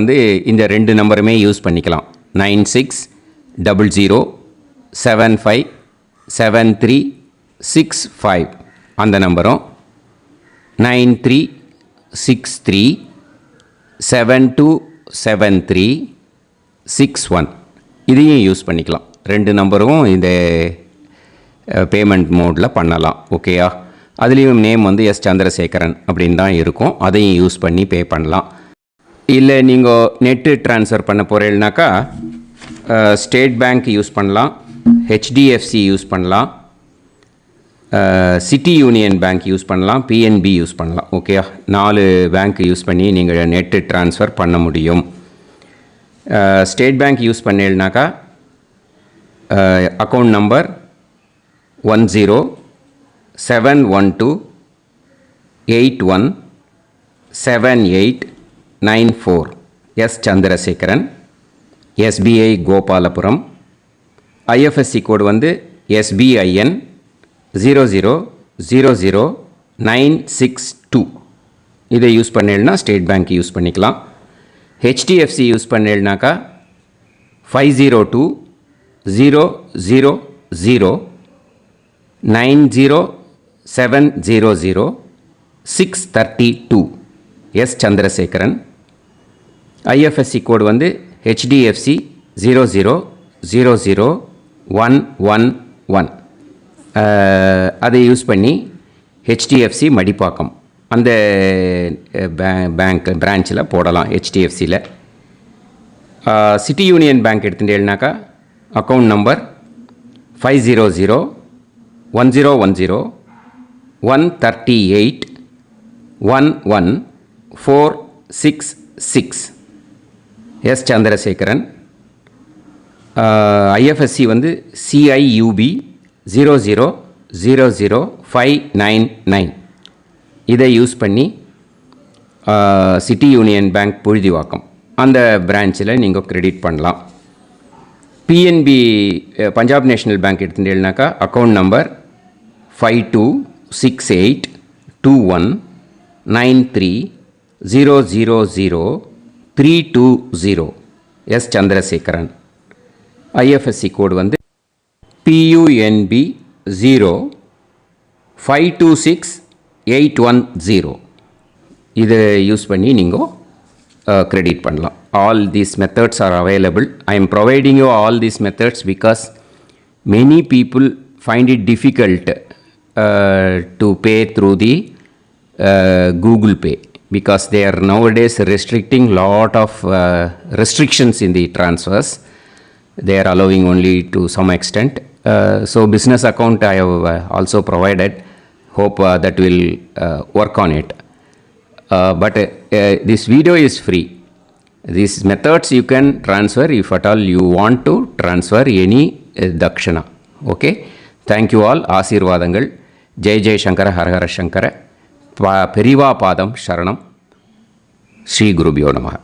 இந்த 2 நம்பருமே யூஸ் பண்ணிக்கலாம். 9600757365 அந்த நம்பரும் 9363727361 இதையும் யூஸ் பண்ணிக்கலாம். 2 நம்பரும் இந்த பேமெண்ட் மோடில் பண்ணலாம். ஓகேயா? அதுலேயும் நேம் எஸ் சந்திரசேகரன் அப்படின்னு தான் இருக்கும். அதையும் யூஸ் பண்ணி பே பண்ணலாம். இல்லை நீங்கள் நெட்டு ட்ரான்ஸ்ஃபர் பண்ண போகிறீங்கனாக்கா ஸ்டேட் பேங்க் யூஸ் பண்ணலாம், ஹெச்டிஎஃப்சி யூஸ் பண்ணலாம், சிட்டி யூனியன் பேங்க் யூஸ் பண்ணலாம், பிஎன்பி யூஸ் பண்ணலாம். ஓகேயா? 4 பேங்க் யூஸ் பண்ணி நீங்கள் நெட்டு ட்ரான்ஸ்ஃபர் பண்ண முடியும். ஸ்டேட் பேங்க் யூஸ் பண்ணீங்கனாக்கா account number 10712817894 S Chandrasekaran, SBI Gopalapuram. IFSC code SBIN 0000962. இதை யூஸ் பண்ணீங்கன்னா ஸ்டேட் பேங்க் யூஸ் பண்ணிக்கலாம். ஹெச்டிஎஃப்சி யூஸ் பண்ணீங்கனாக்கா 50200090700632 S Chandrasekaran. IFSC code HDFC 0000111. அதை யூஸ் பண்ணி ஹெச்டிஎஃப்சி மடிப்பாக்கம் அந்த பேங்க் பிரான்ச்சில் போடலாம். ஹெச்டிஎஃப்சியில் சிட்டி யூனியன் பேங்க் எடுத்துட்டேன்னாக்கா account number 5001010381146 S Chandrasekaran. IFSC CIUB 0000599. இதை யூஸ் பண்ணி சிட்டி யூனியன் பேங்க் புழுதிவாக்கம் அந்த பிரான்ச்சில் நீங்கள் கிரெடிட் பண்ணலாம். பிஎன்பி பஞ்சாப் நேஷ்னல் பேங்க் எடுத்துட்டேன்னாக்கா account number 52682193000320 S Chandrasekaran. IFSC code PUNB 0526810. இதை யூஸ் பண்ணி நீங்கள் கிரெடிட் பண்ணலாம். All these methods are available. I am providing you all these methods because many people find it difficult to pay through the Google Pay, because they are nowadays restricting lot of restrictions in the transfers. They are allowing only to some extent. So business account I have also provided. Hope that will work on it. But this video is free. These methods you can transfer if at all you want to transfer any dakshana. Okay. Thank you all. Aasirvadangal. Jai Jai Shankara Har Har Shankara. Periva Padam Sharanam. Sri Gurubhyo Namaha.